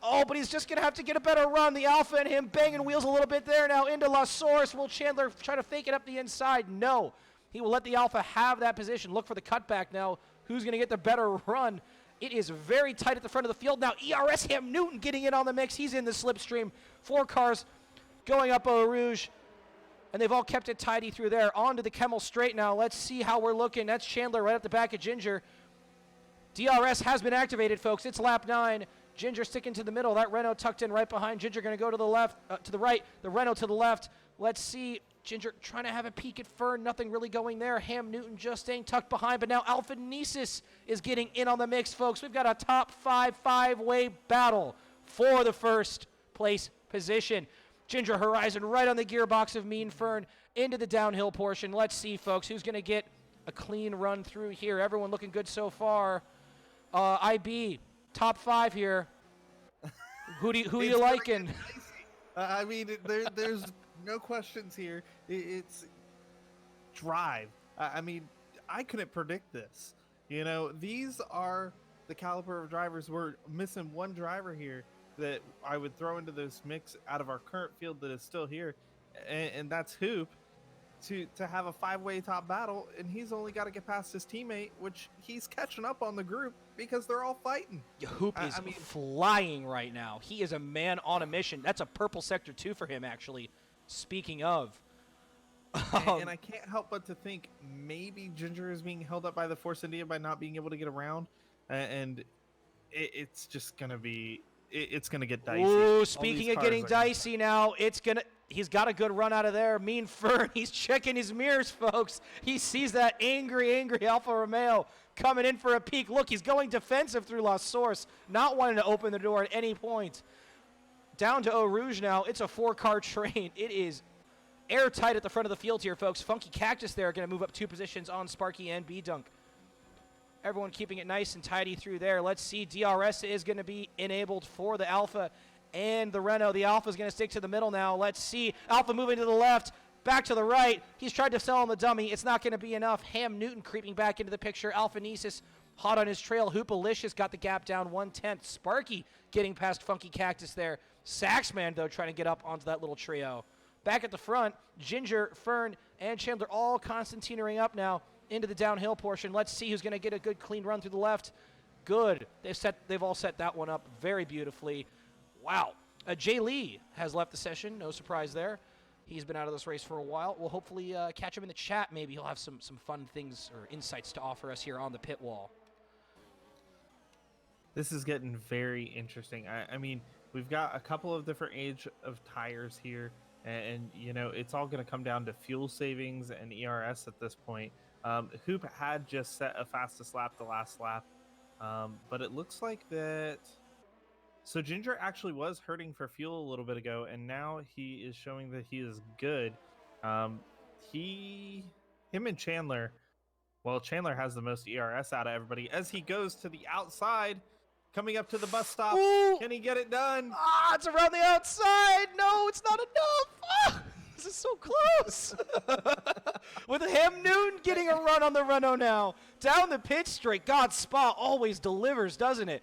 [SPEAKER 1] Oh, but he's just going to have to get a better run. The Alpha and him banging wheels a little bit there now into La Source. Will Chandler try to fake it up the inside? No. He will let the Alpha have that position. Look for the cutback now. Who's going to get the better run? It is very tight at the front of the field. Now ERS Ham Newton getting in on the mix. He's in the slipstream. 4 cars going up Eau Rouge. And they've all kept it tidy through there. On to the Kemmel Straight now. Let's see how we're looking. That's Chandler right at the back of Ginger. DRS has been activated, folks. It's lap 9. Ginger sticking to the middle. That Renault tucked in right behind. Ginger going to go to the left, to the right. The Renault to the left. Let's see. Ginger trying to have a peek at Fern. Nothing really going there. Ham Newton just staying tucked behind. But now Alfa Nisis is getting in on the mix, folks. We've got a top 5-way battle for the first place position. Ginger Horizon right on the gearbox of Mean Fern into the downhill portion. Let's see, folks, who's going to get a clean run through here. Everyone looking good so far. IB, top 5 here. Who are you liking?
[SPEAKER 2] I mean, there's no questions here. It's drive. I mean, I couldn't predict this. You know, these are the caliber of drivers. We're missing one driver here that I would throw into this mix out of our current field that is still here, and that's Hoop. To have a 5-way top battle, and he's only got to get past his teammate, which he's catching up on the group because they're all fighting.
[SPEAKER 1] Hoop is flying right now. He is a man on a mission. That's a purple sector 2 for him, actually. Speaking of.
[SPEAKER 2] And I can't help but to think maybe Ginger is being held up by the Force India by not being able to get around, and it's just going to be... It's going to get dicey.
[SPEAKER 1] Ooh, speaking of getting dicey now, he's got a good run out of there. Mean Fern, he's checking his mirrors, folks. He sees that angry Alfa Romeo coming in for a peek. Look, he's going defensive through La Source, not wanting to open the door at any point. Down to Eau Rouge now. It's a 4-car train. It is airtight at the front of the field here, folks. Funky Cactus there going to move up 2 positions on Sparky and B-Dunk. Everyone keeping it nice and tidy through there. Let's see. DRS is going to be enabled for the Alpha and the Renault. The Alpha is going to stick to the middle now. Let's see. Alpha moving to the left. Back to the right. He's tried to sell on the dummy. It's not going to be enough. Ham Newton creeping back into the picture. Alphanesis hot on his trail. Hoopalicious got the gap down 1/10. Sparky getting past Funky Cactus there. Saxman, though, trying to get up onto that little trio. Back at the front, Ginger, Fern, and Chandler all Constantinoing up now into the downhill portion. Let's see who's going to get a good clean run through the left. Good. They've all set that one up very beautifully. Wow. Jay Lee has left the session. No surprise there. He's been out of this race for a while. We'll hopefully catch him in the chat. Maybe he'll have some fun things or insights to offer us here on the pit wall.
[SPEAKER 2] This is getting very interesting. I mean, we've got a couple of different age of tires here, and you know, it's all going to come down to fuel savings and ERS at this point. Hoop had just set a fastest lap the last lap, but it looks like that. So Ginger actually was hurting for fuel a little bit ago, and now he is showing that he is good. Him and Chandler. Well, Chandler has the most ERS out of everybody as he goes to the outside, coming up to the bus stop.
[SPEAKER 1] Ooh.
[SPEAKER 2] Can he get it done?
[SPEAKER 1] Ah, it's around the outside. No, it's not enough. Ah, this is so close. With Ham Newton getting a run on the Renault now. Down the pit straight. God, Spa always delivers, doesn't it?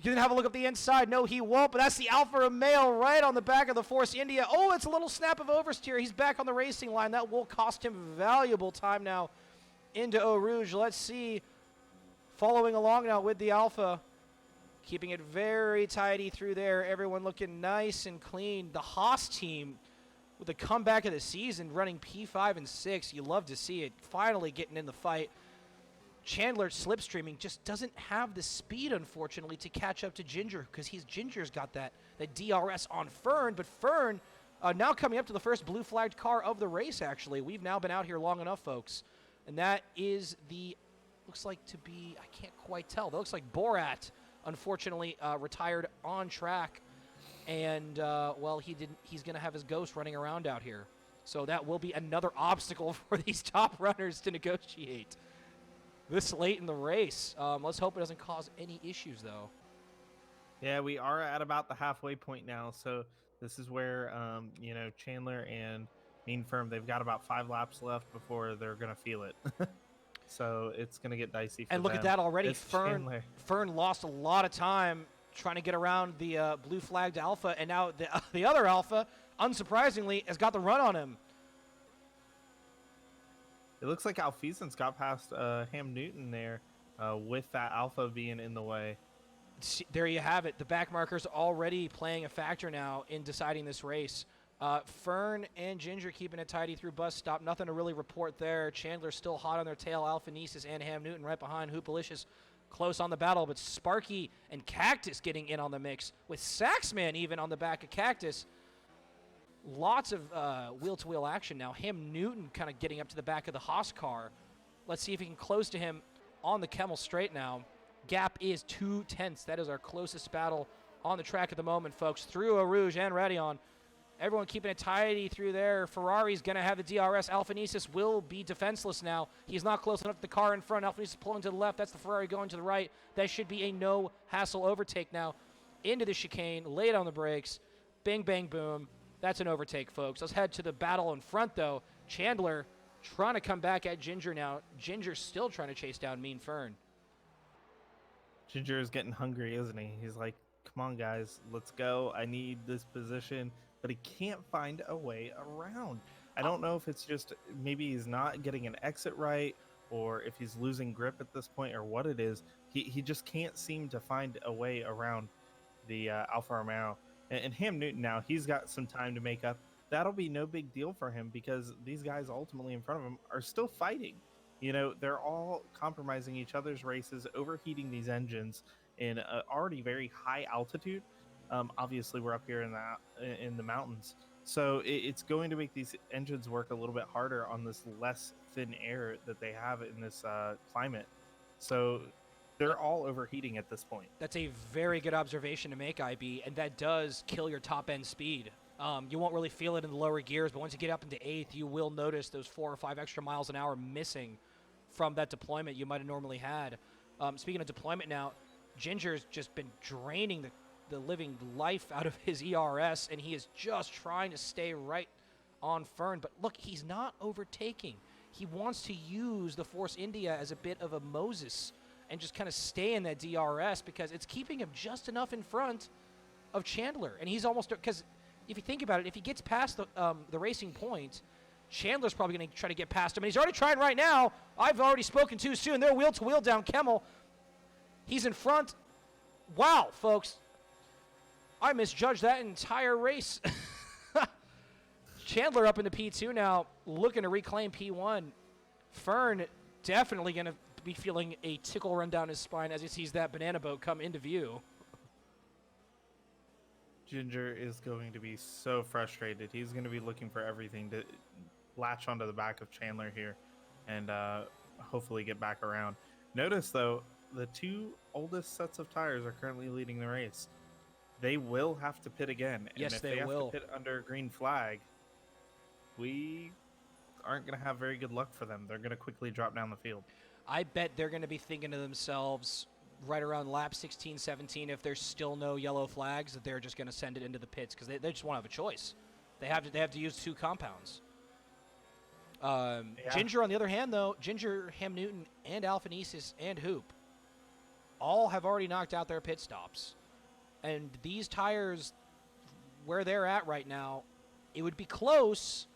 [SPEAKER 1] You can have a look up the inside. No, he won't, but that's the Alfa Romeo right on the back of the Force India. Oh, it's a little snap of oversteer. He's back on the racing line. That will cost him valuable time now into Eau Rouge. Let's see. Following along now with the Alfa. Keeping it very tidy through there. Everyone looking nice and clean. The Haas team with the comeback of the season running P5 and 6. You love to see it. Finally getting in the fight. Chandler slipstreaming just doesn't have the speed, unfortunately, to catch up to Ginger because Ginger's got that DRS on Fern. But Fern now coming up to the first blue flagged car of the race, actually. We've now been out here long enough, folks. And that is looks like to be, I can't quite tell. That looks like Borat, unfortunately, retired on track. And, well, he's going to have his ghost running around out here. So that will be another obstacle for these top runners to negotiate this late in the race. Let's hope it doesn't cause any issues, though.
[SPEAKER 2] Yeah, we are at about the halfway point now. So this is where, you know, Chandler and Mean Firm, they've got about 5 laps left before they're going to feel it. So it's going to get dicey for
[SPEAKER 1] And look
[SPEAKER 2] them.
[SPEAKER 1] at that already.
[SPEAKER 2] It's
[SPEAKER 1] Fern lost a lot of time trying to get around the blue flagged Alpha, and now the other Alpha, unsurprisingly, has got the run on him.
[SPEAKER 2] It looks like Alfeason's got past Ham Newton there with that Alpha being in the way.
[SPEAKER 1] There you have it. The back marker's already playing a factor now in deciding this race. Fern and Ginger keeping it tidy through bus stop. Nothing to really report there. Chandler still hot on their tail. Alphanesis and Ham Newton right behind. Hoopalicious close on the battle, but Sparky and Cactus getting in on the mix with Saxman even on the back of Cactus. Lots of wheel-to-wheel action now. Ham Newton kind of getting up to the back of the Haas car. Let's see if he can close to him on the Kemmel straight now. Gap is 2/10. That is our closest battle on the track at the moment, folks. Through Eau Rouge and Radeon. Everyone keeping it tidy through there. Ferrari's going to have the DRS. Alphanesis will be defenseless now. He's not close enough to the car in front. Alphanesis pulling to the left. That's the Ferrari going to the right. That should be a no-hassle overtake now. Into the chicane. Late on the brakes. Bing, bang, boom. That's an overtake, folks. Let's head to the battle in front, though. Chandler trying to come back at Ginger now. Ginger's still trying to chase down Mean Fern.
[SPEAKER 2] Ginger is getting hungry, isn't he? He's like, come on, guys, let's go. I need this position. But he can't find a way around. I don't know if it's just maybe he's not getting an exit right or if he's losing grip at this point or what it is. He just can't seem to find a way around the Alfa Romeo. And Ham Newton now, he's got some time to make up. That'll be no big deal for him because these guys ultimately in front of him are still fighting. You know, they're all compromising each other's races, overheating these engines in already very high altitude. Obviously, we're up here in the mountains. So it's going to make these engines work a little bit harder on this less thin air that they have in this climate. So they're all overheating at this point.
[SPEAKER 1] That's a very good observation to make, IB, and that does kill your top-end speed. You won't really feel it in the lower gears, but once you get up into 8th, you will notice those 4 or 5 extra miles an hour missing from that deployment you might have normally had. Speaking of deployment now, Ginger's just been draining the living life out of his ERS, and he is just trying to stay right on Fern. But look, he's not overtaking. He wants to use the Force India as a bit of a Moses and just kind of stay in that DRS because it's keeping him just enough in front of Chandler. And he's almost, because if you think about it, if he gets past the racing point, Chandler's probably going to try to get past him. And he's already trying right now. I've already spoken too soon. They're wheel to wheel down Kemmel. He's in front. Wow, folks. I misjudged that entire race. Chandler up into P2 now, looking to reclaim P1. Fern definitely going to be feeling a tickle run down his spine as he sees that banana boat come into view.
[SPEAKER 2] Ginger is going to be so frustrated. He's going to be looking for everything to latch onto the back of Chandler here and hopefully get back around. Notice, though, the two oldest sets of tires are currently leading the race. They will have to pit again. And
[SPEAKER 1] Yes,
[SPEAKER 2] if
[SPEAKER 1] they
[SPEAKER 2] have
[SPEAKER 1] will.
[SPEAKER 2] to pit under a green flag, we aren't going to have very good luck for them. They're going to quickly drop down the field.
[SPEAKER 1] I bet they're going to be thinking to themselves right around lap 16, 17, if there's still no yellow flags, that they're just going to send it into the pits because they just won't have a choice. They have to use two compounds. Ginger, on the other hand, though, Ginger, Ham Newton, and Alphanesis and Hoop all have already knocked out their pit stops. And these tires, where they're at right now, it would be close,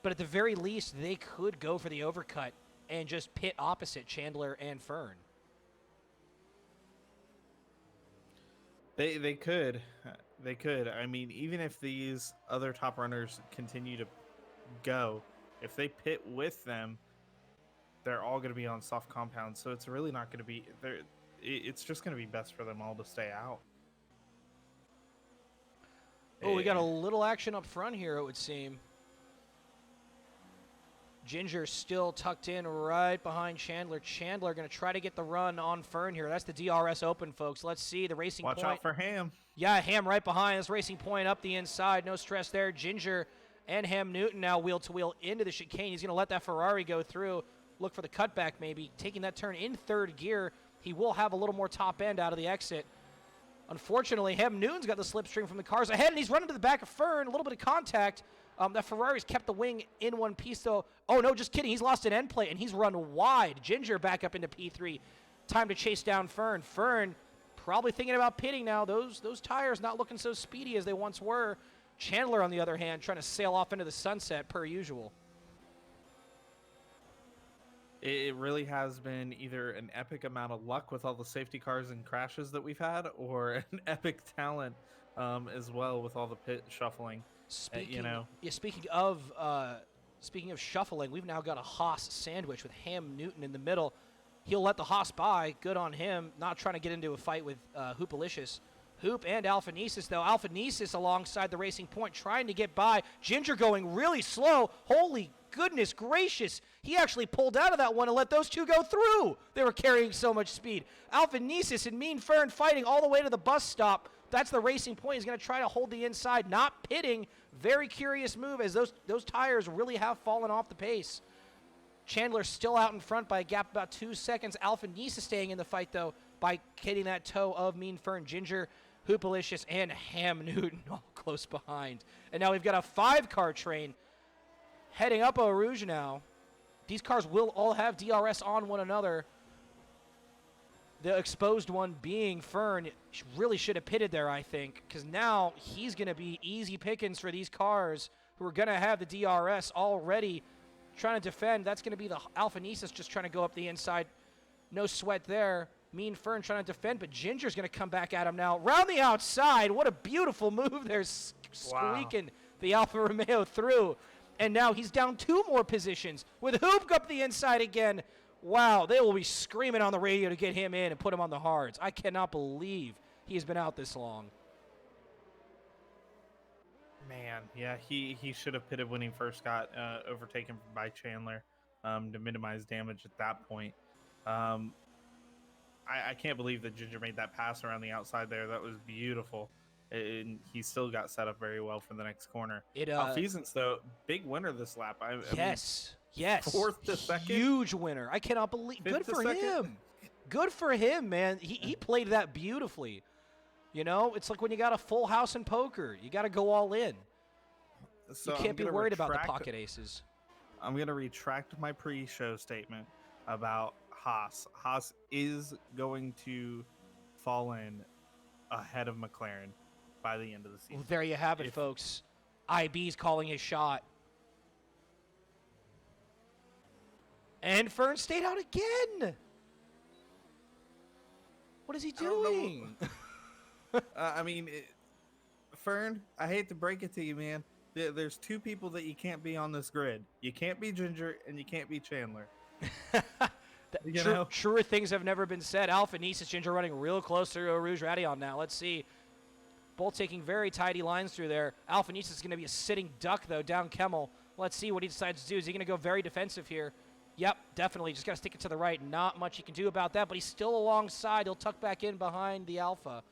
[SPEAKER 1] but at the very least, they could go for the overcut and just pit opposite Chandler and Fern.
[SPEAKER 2] They could. They could. I mean, even if these other top runners continue to go, if they pit with them, they're all going to be on soft compounds. So it's really not going to be there. It's just going to be best for them all to stay out.
[SPEAKER 1] Oh, we got a little action up front here, it would seem. Ginger still tucked in right behind Chandler. Chandler going to try to get the run on Fern here. That's the DRS open, folks. Let's see the racing
[SPEAKER 2] Watch
[SPEAKER 1] point.
[SPEAKER 2] out for Ham.
[SPEAKER 1] Yeah, Ham right behind. This racing point up the inside. No stress there. Ginger and Ham Newton now wheel to wheel into the chicane. He's going to let that Ferrari go through. Look for the cutback maybe. Taking that turn in third gear. He will have a little more top end out of the exit. Unfortunately, Ham Newton's got the slipstream from the cars ahead, and he's running to the back of Fern. A little bit of contact. That Ferrari's kept the wing in one piece, though. Oh, no, just kidding. He's lost an end plate, and he's run wide. Ginger back up into P3. Time to chase down Fern. Fern probably thinking about pitting now. Those tires not looking so speedy as they once were. Chandler, on the other hand, trying to sail off into the sunset per usual.
[SPEAKER 2] It really has been either an epic amount of luck with all the safety cars and crashes that we've had, or an epic talent as well with all the pit shuffling.
[SPEAKER 1] Speaking of shuffling, we've now got a Haas sandwich with Ham Newton in the middle. He'll let the Haas by. Good on him. Not trying to get into a fight with Hoopalicious. Hoop and Alphanesis, though. Alphanesis alongside the racing point trying to get by. Ginger going really slow. Holy goodness gracious. He actually pulled out of that one and let those two go through. They were carrying so much speed. Alphanesis and Mean Fern fighting all the way to the bus stop. That's the racing point. He's going to try to hold the inside, not pitting. Very curious move as those tires really have fallen off the pace. Chandler still out in front by a gap of about 2 seconds. Alphanesis staying in the fight, though, by hitting that toe of Mean Fern. Ginger, Hoopalicious, and Ham Newton all close behind. And now we've got a 5-car train heading up Eau Rouge now. These cars will all have DRS on one another. The exposed one being Fern really should have pitted there, I think, because now he's going to be easy pickings for these cars who are going to have the DRS already trying to defend. That's going to be the Alphanesis just trying to go up the inside. No sweat there. Mean Fern trying to defend, but Ginger's going to come back at him now. Round the outside. What a beautiful move there, squeaking the Alfa Romeo through. And now he's down 2 more positions with Hoop up the inside again. Wow, they will be screaming on the radio to get him in and put him on the hards. I cannot believe he has been out this long.
[SPEAKER 2] Man, yeah, he should have pitted when he first got overtaken by Chandler to minimize damage at that point. I can't believe that Ginger made that pass around the outside there. That was beautiful. And he still got set up very well for the next corner. Alphysens, though, big winner this lap.
[SPEAKER 1] Yes.
[SPEAKER 2] 4th to 2nd.
[SPEAKER 1] Huge winner. I cannot believe. Good for him. Good for him, man. He played that beautifully. You know, it's like when you got a full house in poker. You got to go all in.
[SPEAKER 2] So
[SPEAKER 1] You
[SPEAKER 2] I'm
[SPEAKER 1] can't be
[SPEAKER 2] gonna
[SPEAKER 1] worried about the
[SPEAKER 2] retract-
[SPEAKER 1] pocket aces.
[SPEAKER 2] I'm going to retract my pre-show statement about Haas. Haas is going to fall in ahead of McLaren by the end of the season.
[SPEAKER 1] Well, there you have it,
[SPEAKER 2] If-
[SPEAKER 1] folks. IB's calling his shot. And Fern stayed out again. What is he
[SPEAKER 2] I don't know.
[SPEAKER 1] doing?
[SPEAKER 2] I mean, Fern, I hate to break it to you, man. There's two people that you can't be on this grid. You can't be Ginger, and you can't be Chandler. You know?
[SPEAKER 1] Truer things have never been said. Alpha Nisus Ginger running real close to Rouge Radion now. Let's see. Both taking very tidy lines through there. Alpha Nisus is going to be a sitting duck, though, down Kemmel. Let's see what he decides to do. Is he going to go very defensive here? Yep, definitely. Just got to stick it to the right. Not much he can do about that, but he's still alongside. He'll tuck back in behind the Alpha.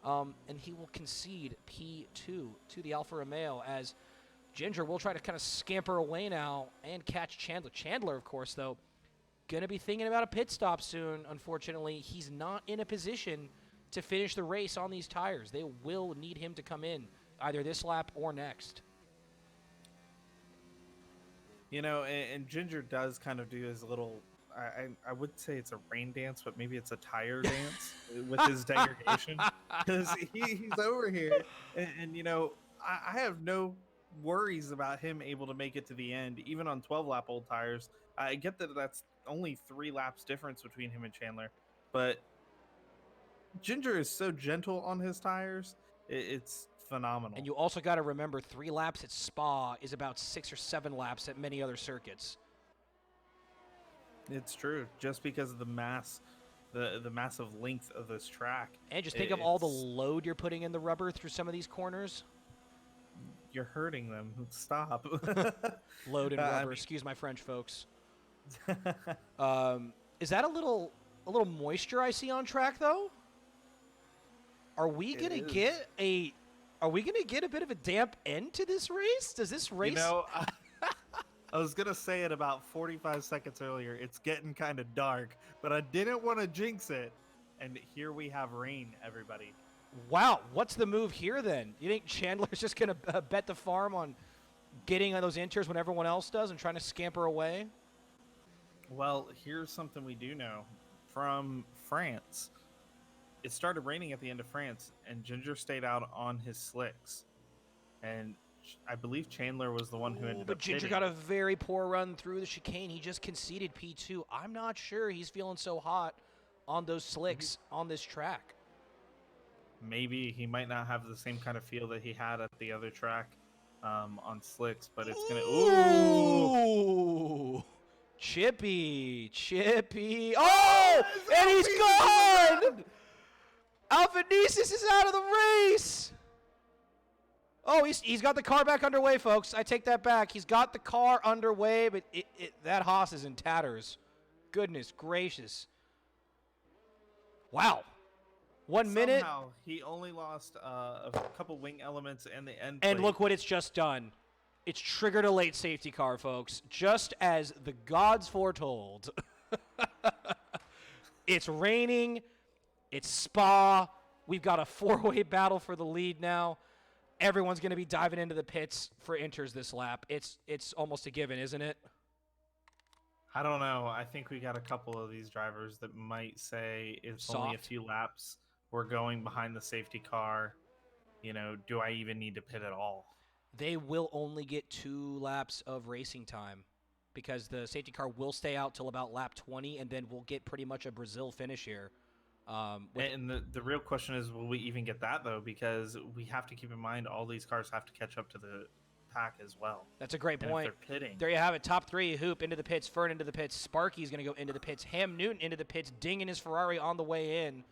[SPEAKER 1] And he will concede P2 to the Alfa Romeo as Ginger will try to kind of scamper away now and catch Chandler. Chandler, of course, though, going to be thinking about a pit stop soon. Unfortunately, he's not in a position to finish the race on these tires. They will need him to come in either this lap or next.
[SPEAKER 2] You know, and Ginger does kind of do his little, I would say it's a rain dance, but maybe it's a tire dance with his degradation. Because he's over here, and you know, I have no worries about him able to make it to the end, even on 12-lap old tires. I get that that's only 3 laps difference between him and Chandler, but Ginger is so gentle on his tires, it's phenomenal.
[SPEAKER 1] And you also got to remember 3 laps at Spa is about 6 or 7 laps at many other circuits.
[SPEAKER 2] It's true, just because of the mass, the massive length of this track.
[SPEAKER 1] And just think of all the load you're putting in the rubber through some of these corners.
[SPEAKER 2] You're hurting them. Stop.
[SPEAKER 1] Load and rubber. Excuse my French, folks. Is that a little moisture I see on track though? Are we gonna get a bit of a damp end to this race? Does this race?
[SPEAKER 2] You know, I was gonna say it about 45 seconds earlier. It's getting kind of dark, but I didn't want to jinx it. And here we have rain, everybody.
[SPEAKER 1] Wow, what's the move here then? You think Chandler's just gonna bet the farm on getting on those inters when everyone else does and trying to scamper away?
[SPEAKER 2] Well, here's something we do know from France. It started raining at the end of France, and Ginger stayed out on his slicks. And I believe Chandler was the one who ended up
[SPEAKER 1] But Ginger
[SPEAKER 2] pitting.
[SPEAKER 1] got a very poor run through the chicane. He just conceded P2. I'm not sure he's feeling so hot on those slicks on this track.
[SPEAKER 2] Maybe he might not have the same kind of feel that he had at the other track on slicks, but it's gonna.
[SPEAKER 1] Ooh! Chippy. Oh! And he's gone! Alpha Nisus is out of the race! Oh, he's got the car back underway, folks. I take that back. He's got the car underway, but that Haas is in tatters. Goodness gracious. Wow. 1 minute.
[SPEAKER 2] Somehow he only lost a couple wing elements and the end.
[SPEAKER 1] And
[SPEAKER 2] plate.
[SPEAKER 1] look what it's just done. It's triggered a late safety car, folks, just as the gods foretold. It's raining. It's Spa. We've got a 4-way battle for the lead now. Everyone's going to be diving into the pits for inters this lap. It's almost a given, isn't it?
[SPEAKER 2] I don't know. I think we got a couple of these drivers that might say it's only a
[SPEAKER 1] Soft.
[SPEAKER 2] few laps. We're going behind the safety car. You know, do I even need to pit at all?
[SPEAKER 1] They will only get 2 laps of racing time because the safety car will stay out till about lap 20, and then we'll get pretty much a Brazil finish here.
[SPEAKER 2] And the real question is, will we even get that, though? Because we have to keep in mind all these cars have to catch up to the pack as well.
[SPEAKER 1] That's a great
[SPEAKER 2] And
[SPEAKER 1] point.
[SPEAKER 2] if they're pitting.
[SPEAKER 1] There you have it. Top 3, Hoop into the pits, Fern into the pits, Sparky's going to go into the pits, Ham Newton into the pits, dinging his Ferrari on the way in.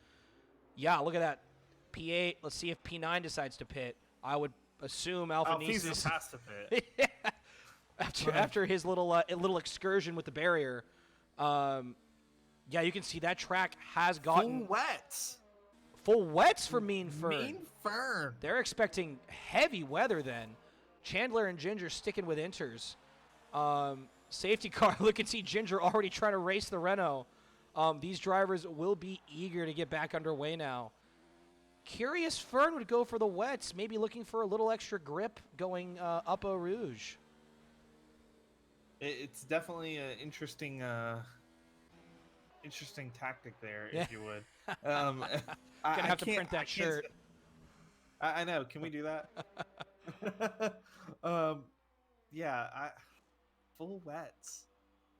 [SPEAKER 1] Yeah, look at that. P8. Let's see if P9 decides to pit. I would assume Alpha Nisus
[SPEAKER 2] has to pit.
[SPEAKER 1] after his little excursion with the barrier. Yeah, you can see that track has gotten full wets for Mean Fern.
[SPEAKER 2] Mean Fern.
[SPEAKER 1] They're expecting heavy weather then. Chandler and Ginger sticking with inters. Safety car. Look and see Ginger already trying to race the Renault. These drivers will be eager to get back underway now. Curious Fern would go for the wets, maybe looking for a little extra grip going up Eau Rouge.
[SPEAKER 2] It's definitely an interesting tactic there,
[SPEAKER 1] Yeah.
[SPEAKER 2] if you would. Um,
[SPEAKER 1] Gonna have to
[SPEAKER 2] can't-
[SPEAKER 1] print that
[SPEAKER 2] I can't
[SPEAKER 1] shirt.
[SPEAKER 2] say- I know. Can we do that? um, yeah. Full wets.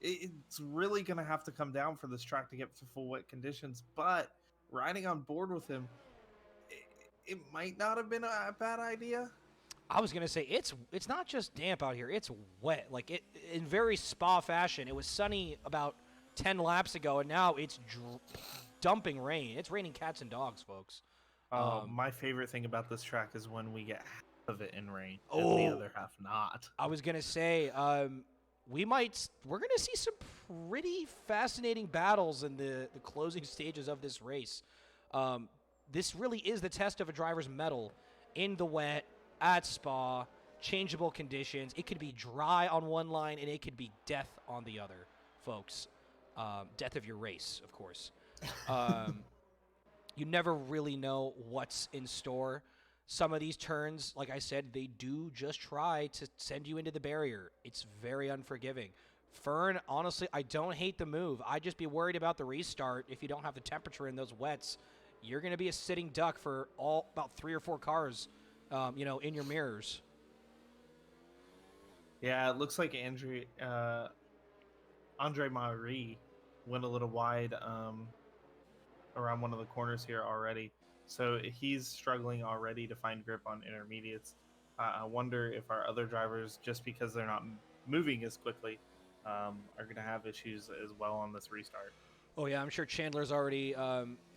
[SPEAKER 2] It's really gonna have to come down for this track to get to full wet conditions. But riding on board with him, it might not have been a bad idea.
[SPEAKER 1] I was gonna say it's not just damp out here; it's wet. Like it in very spa fashion. It was sunny about 10 laps ago, and now it's dumping rain. It's raining cats and dogs, folks.
[SPEAKER 2] My favorite thing about this track is when we get half of it in rain
[SPEAKER 1] Oh.
[SPEAKER 2] and the other half not.
[SPEAKER 1] I was gonna say we're gonna see some pretty fascinating battles in the closing stages of this race. This really is the test of a driver's mettle in the wet at Spa, changeable conditions. It could be dry on one line and it could be death on the other, folks. Death of your race, of course. You never really know what's in store. Some of these turns, like I said, they do just try to send you into the barrier. It's very unforgiving. Fern, honestly, I don't hate the move. I'd just be worried about the restart if you don't have the temperature in those wets. You're going to be a sitting duck for about 3 or 4 cars, in your mirrors.
[SPEAKER 2] Yeah, it looks like Andre Marie went a little wide around one of the corners here already. So he's struggling already to find grip on intermediates. I wonder if our other drivers, just because they're not moving as quickly, are going to have issues as well on this restart.
[SPEAKER 1] Oh, yeah, I'm sure Chandler's already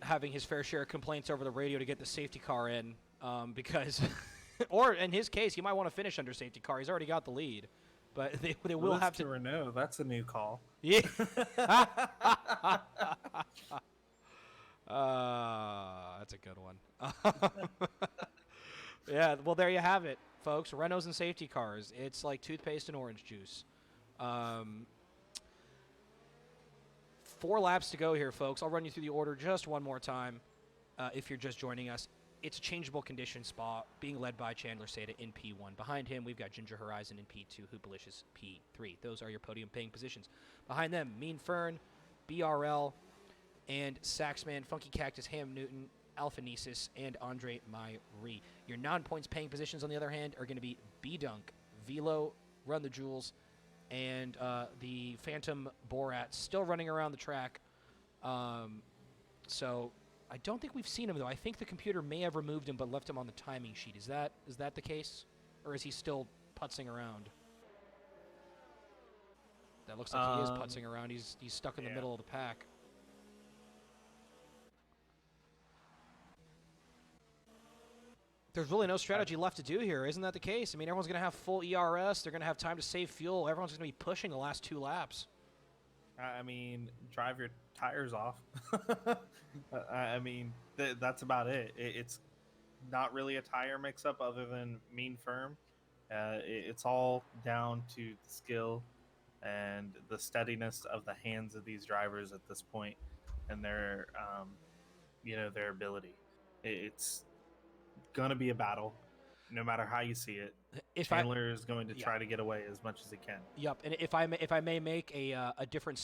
[SPEAKER 1] having his fair share of complaints over the radio to get the safety car in because, or in his case, he might want to finish under safety car. He's already got the lead. But they will have to.
[SPEAKER 2] Renault. That's a new call.
[SPEAKER 1] Yeah. That's a good one. Yeah, well, there you have it, folks. Renaults and safety cars. It's like toothpaste and orange juice. 4 laps to go here, folks. I'll run you through the order just one more time if you're just joining us. It's a changeable condition Spa being led by Chandler Seda in P1. Behind him, we've got Ginger Horizon in P2, Hoopalicious P3. Those are your podium paying positions. Behind them, Mean Fern, BRL, and Saxman, Funky Cactus, Ham Newton, Alphanesis, and Andre Myrie. Your non-points paying positions, on the other hand, are going to be B-Dunk, Velo, Run the Jewels, and the Phantom Borat still running around the track. So I don't think we've seen him, though. I think the computer may have removed him but left him on the timing sheet. Is that the case? Or is he still putzing around? That looks like he is putzing around. He's stuck in the middle of the pack. There's really no strategy left to do here. Isn't that the case? I mean, everyone's going to have full ERS. They're going to have time to save fuel. Everyone's going to be pushing the last 2 laps.
[SPEAKER 2] I mean, drive your tires off. I mean, that's about it. It's not really a tire mix-up other than Mean Firm. It's all down to the skill and the steadiness of the hands of these drivers at this point and their, their ability. It's going to be a battle, no matter how you see it. Chandler is going to try to get away as much as he can.
[SPEAKER 1] Yep, and if I may make a different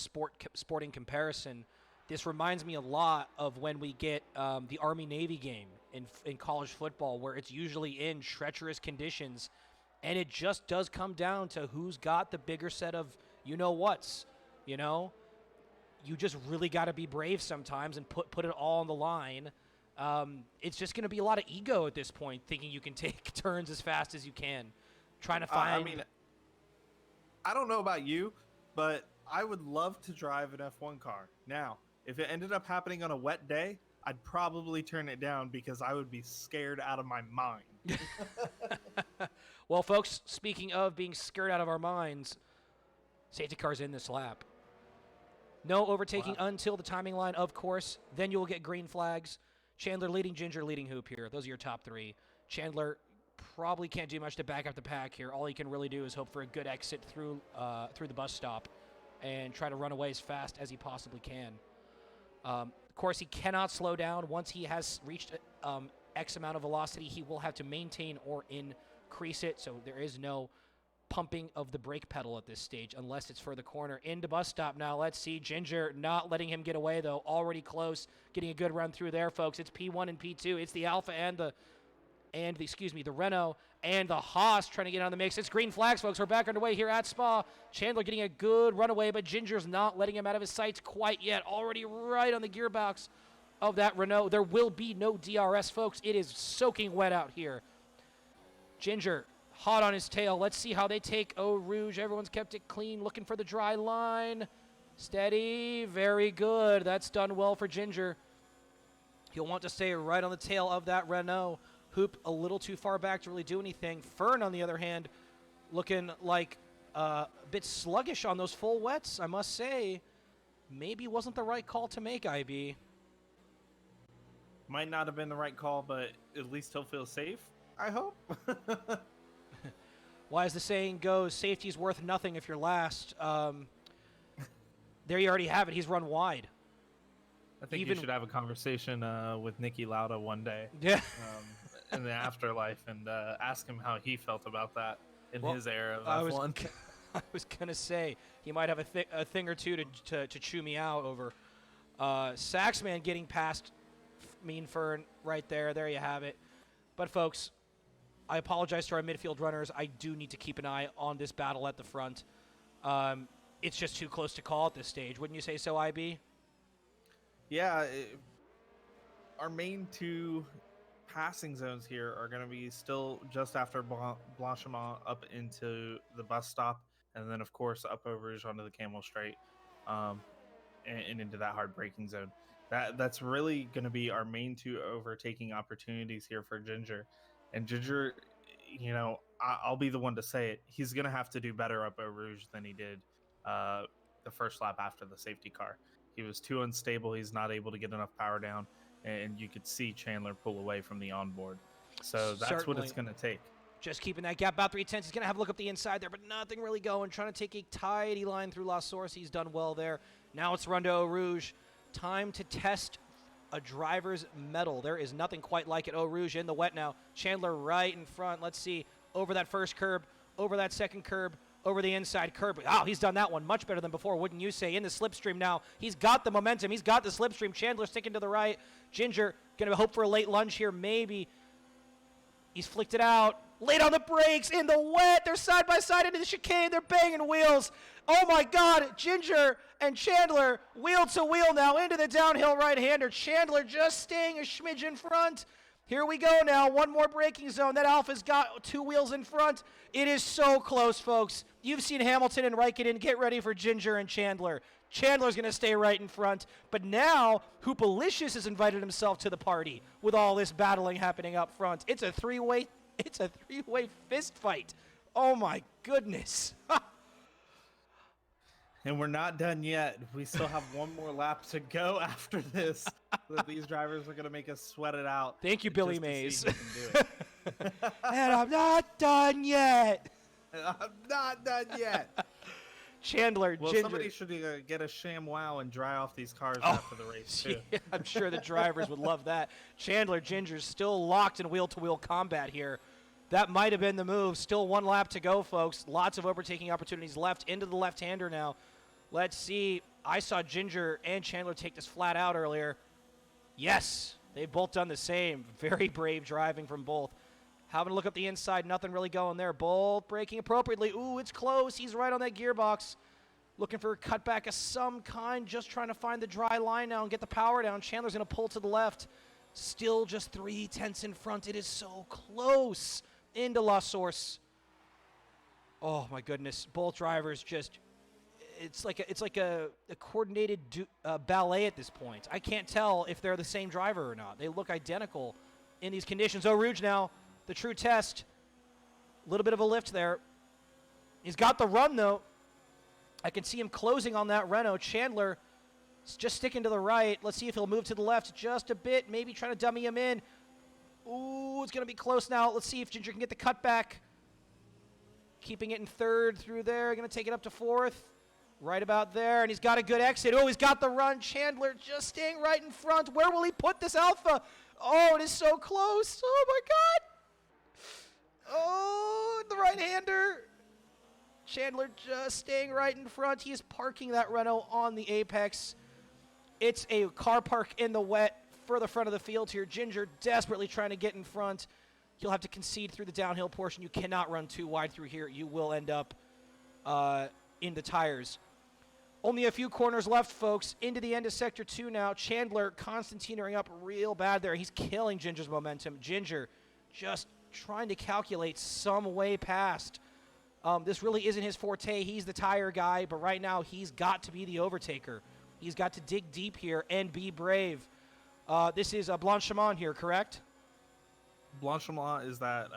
[SPEAKER 1] sporting comparison, this reminds me a lot of when we get the Army-Navy game in college football, where it's usually in treacherous conditions, and it just does come down to who's got the bigger set of you-know-whats, you know? You just really got to be brave sometimes and put it all on the line. It's just going to be a lot of ego at this point, thinking you can take turns as fast as you can, trying to find...
[SPEAKER 2] I mean, I don't know about you, but I would love to drive an F1 car. Now, if it ended up happening on a wet day, I'd probably turn it down because I would be scared out of my mind.
[SPEAKER 1] Well, folks, speaking of being scared out of our minds, safety car's in this lap. No overtaking until the timing line, of course. Then you will get green flags. Chandler leading, Ginger leading Hoop here. Those are your top 3. Chandler probably can't do much to back up the pack here. All he can really do is hope for a good exit through the bus stop and try to run away as fast as he possibly can. Of course, he cannot slow down once he has reached X amount of velocity, he will have to maintain or increase it. So there is no pumping of the brake pedal at this stage unless it's for the corner. Into bus stop now. Let's see. Ginger not letting him get away, though. Already close. Getting a good run through there, folks. It's P1 and P2. It's the Alpha and the Renault and the Haas trying to get on the mix. It's green flags, folks. We're back underway here at Spa. Chandler getting a good runaway, but Ginger's not letting him out of his sights quite yet. Already right on the gearbox of that Renault. There will be no DRS, folks. It is soaking wet out here. Ginger hot on his tail. Let's see how they take Eau Rouge. Everyone's kept it clean, looking for the dry line. Steady. Very good. That's done well for Ginger. He'll want to stay right on the tail of that Renault. Hoop a little too far back to really do anything. Fern, on the other hand, looking like a bit sluggish on those full wets, I must say. Maybe wasn't the right call to make, IB.
[SPEAKER 2] Might not have been the right call, but at least he'll feel safe, I hope.
[SPEAKER 1] Well, as the saying goes, safety's worth nothing if you're last. There you already have it. He's run wide.
[SPEAKER 2] I think you should have a conversation with Nicky Lauda one day.
[SPEAKER 1] Yeah.
[SPEAKER 2] In the afterlife and ask him how he felt about that in his era of F1.
[SPEAKER 1] I was going to say, he might have a thing or two to chew me out over. Saxman getting past Mean Fern right there. There you have it. But, folks, I apologize to our midfield runners. I do need to keep an eye on this battle at the front. It's just too close to call at this stage. Wouldn't you say so, IB?
[SPEAKER 2] Yeah. Our main two passing zones here are going to be still just after Blanchiment up into the bus stop, and then, of course, up Eau Rouge onto the Camel Straight and into that hard braking zone. That's really going to be our main two overtaking opportunities here for Ginger. And Ginger, you know, I'll be the one to say it. He's going to have to do better up Eau Rouge than he did the first lap after the safety car. He was too unstable. He's not able to get enough power down, and you could see Chandler pull away from the onboard. So that's what it's going to take.
[SPEAKER 1] Just keeping that gap about 3/10. He's going to have a look up the inside there, but nothing really going. Trying to take a tidy line through La Source. He's done well there. Now it's run to Eau Rouge. Time to test a driver's mettle. There is nothing quite like it. Eau Rouge in the wet now. Chandler right in front. Let's see. Over that first curb, over that second curb, over the inside curb. Oh, he's done that one much better than before, wouldn't you say? In the slipstream now. He's got the momentum. He's got the slipstream. Chandler sticking to the right. Ginger going to hope for a late lunge here, maybe. He's flicked it out. Late on the brakes, in the wet. They're side by side into the chicane. They're banging wheels. Oh, my God. Ginger and Chandler wheel to wheel now into the downhill right-hander. Chandler just staying a smidge in front. Here we go now. One more braking zone. That Alpha's got two wheels in front. It is so close, folks. You've seen Hamilton and Raikkonen get ready for Ginger and Chandler. Chandler's going to stay right in front. But now, Hoopalicious has invited himself to the party with all this battling happening up front. It's a three-way fist fight. Oh, my goodness.
[SPEAKER 2] And we're not done yet. We still have one more lap to go after this. These drivers are going to make us sweat it out.
[SPEAKER 1] Thank you, Billy Mays.
[SPEAKER 2] And
[SPEAKER 1] And I'm not done yet.
[SPEAKER 2] I'm not done yet.
[SPEAKER 1] Chandler,
[SPEAKER 2] Well,
[SPEAKER 1] Ginger.
[SPEAKER 2] somebody should get a ShamWow and dry off these cars after the race, too.
[SPEAKER 1] Yeah, I'm sure the drivers would love that. Chandler, Ginger's still locked in wheel-to-wheel combat here. That might have been the move. Still one lap to go, folks. Lots of overtaking opportunities left into the left-hander now. Let's see. I saw Ginger and Chandler take this flat out earlier. Yes, they've both done the same. Very brave driving from both. Having a look up the inside, nothing really going there. Both braking appropriately. Ooh, it's close. He's right on that gearbox. Looking for a cutback of some kind, just trying to find the dry line now and get the power down. Chandler's going to pull to the left. Still just 3/10 in front. It is so close into La Source. Oh, my goodness. Both drivers just... It's like a coordinated ballet at this point. I can't tell if they're the same driver or not. They look identical in these conditions. Eau Rouge now, the true test. A little bit of a lift there. He's got the run, though. I can see him closing on that Renault. Chandler is just sticking to the right. Let's see if he'll move to the left just a bit, maybe trying to dummy him in. Ooh, it's going to be close now. Let's see if Ginger can get the cutback. Keeping it in third through there. Going to take it up to fourth. Right about there, and he's got a good exit. Oh, he's got the run. Chandler just staying right in front. Where will he put this Alpha? Oh, it is so close. Oh, my God. Oh, the right-hander. Chandler just staying right in front. He is parking that Renault on the apex. It's a car park in the wet for the front of the field here. Ginger desperately trying to get in front. He'll have to concede through the downhill portion. You cannot run too wide through here. You will end up in the tires. Only a few corners left, folks. Into the end of Sector 2 now. Chandler, Constantinoing up real bad there. He's killing Ginger's momentum. Ginger just trying to calculate some way past. This really isn't his forte. He's the tire guy, but right now he's got to be the overtaker. He's got to dig deep here and be brave. This is Blanchimont here, correct?
[SPEAKER 2] Blanchimont is that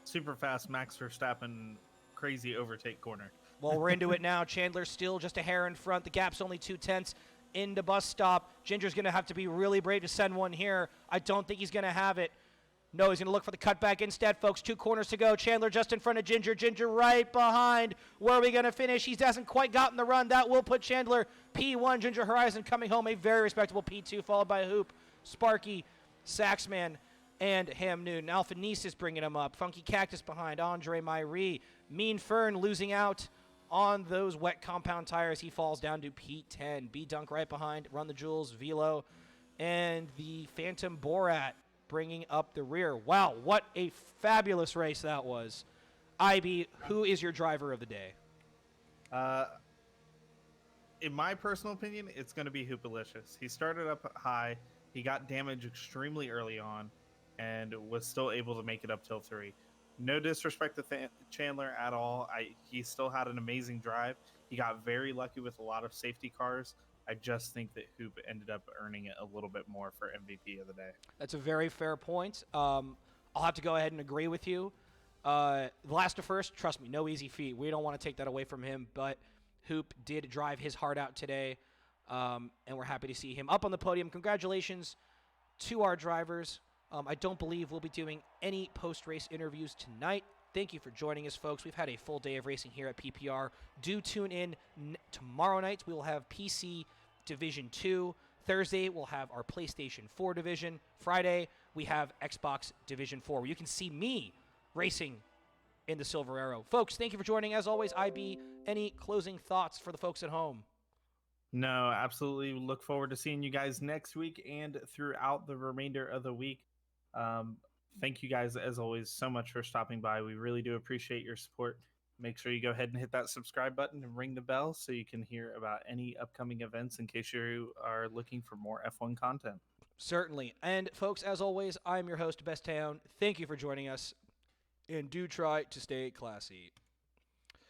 [SPEAKER 2] super fast Max Verstappen crazy overtake corner.
[SPEAKER 1] Well, we're into it now. Chandler still just a hair in front. The gap's only 2/10 into bus stop. Ginger's going to have to be really brave to send one here. I don't think he's going to have it. No, he's going to look for the cutback instead, folks. 2 corners to go. Chandler just in front of Ginger. Ginger right behind. Where are we going to finish? He hasn't quite gotten the run. That will put Chandler P1. Ginger Horizon coming home a very respectable P2, followed by Hoop, Sparky, Saxman, and Ham Noon. Alpha Nice is bringing him up. Funky Cactus behind. Andre Myrie. Mean Fern losing out on those wet compound tires. He falls down to P10. B-Dunk right behind. Run the Jewels, Velo, and the Phantom Borat bringing up the rear. Wow, what a fabulous race that was. IB, who is your driver of the day?
[SPEAKER 2] In my personal opinion, it's going to be Hoopalicious. He started up high. He got damaged extremely early on and was still able to make it up till 3. No disrespect to Chandler at all. He still had an amazing drive. He got very lucky with a lot of safety cars. I just think that Hoop ended up earning it a little bit more for MVP of the day.
[SPEAKER 1] That's a very fair point. I'll have to go ahead and agree with you. Last to first, trust me, no easy feat. We don't want to take that away from him, but Hoop did drive his heart out today, and we're happy to see him up on the podium. Congratulations to our drivers. I don't believe we'll be doing any post-race interviews tonight. Thank you for joining us, folks. We've had a full day of racing here at PPR. Do tune in tomorrow night. We will have PC Division 2. Thursday, we'll have our PlayStation 4 division. Friday, we have Xbox Division 4, where you can see me racing in the Silver Arrow. Folks, thank you for joining. As always, IB, any closing thoughts for the folks at home?
[SPEAKER 2] No, absolutely. Look forward to seeing you guys next week and throughout the remainder of the week. Thank you guys, as always, so much for stopping by. We really do appreciate your support. Make sure you go ahead and hit that subscribe button and ring the bell so you can hear about any upcoming events in case you are looking for more F1 content.
[SPEAKER 1] Certainly. And, folks, as always, I'm your host, Best Town. Thank you for joining us, and do try to stay classy.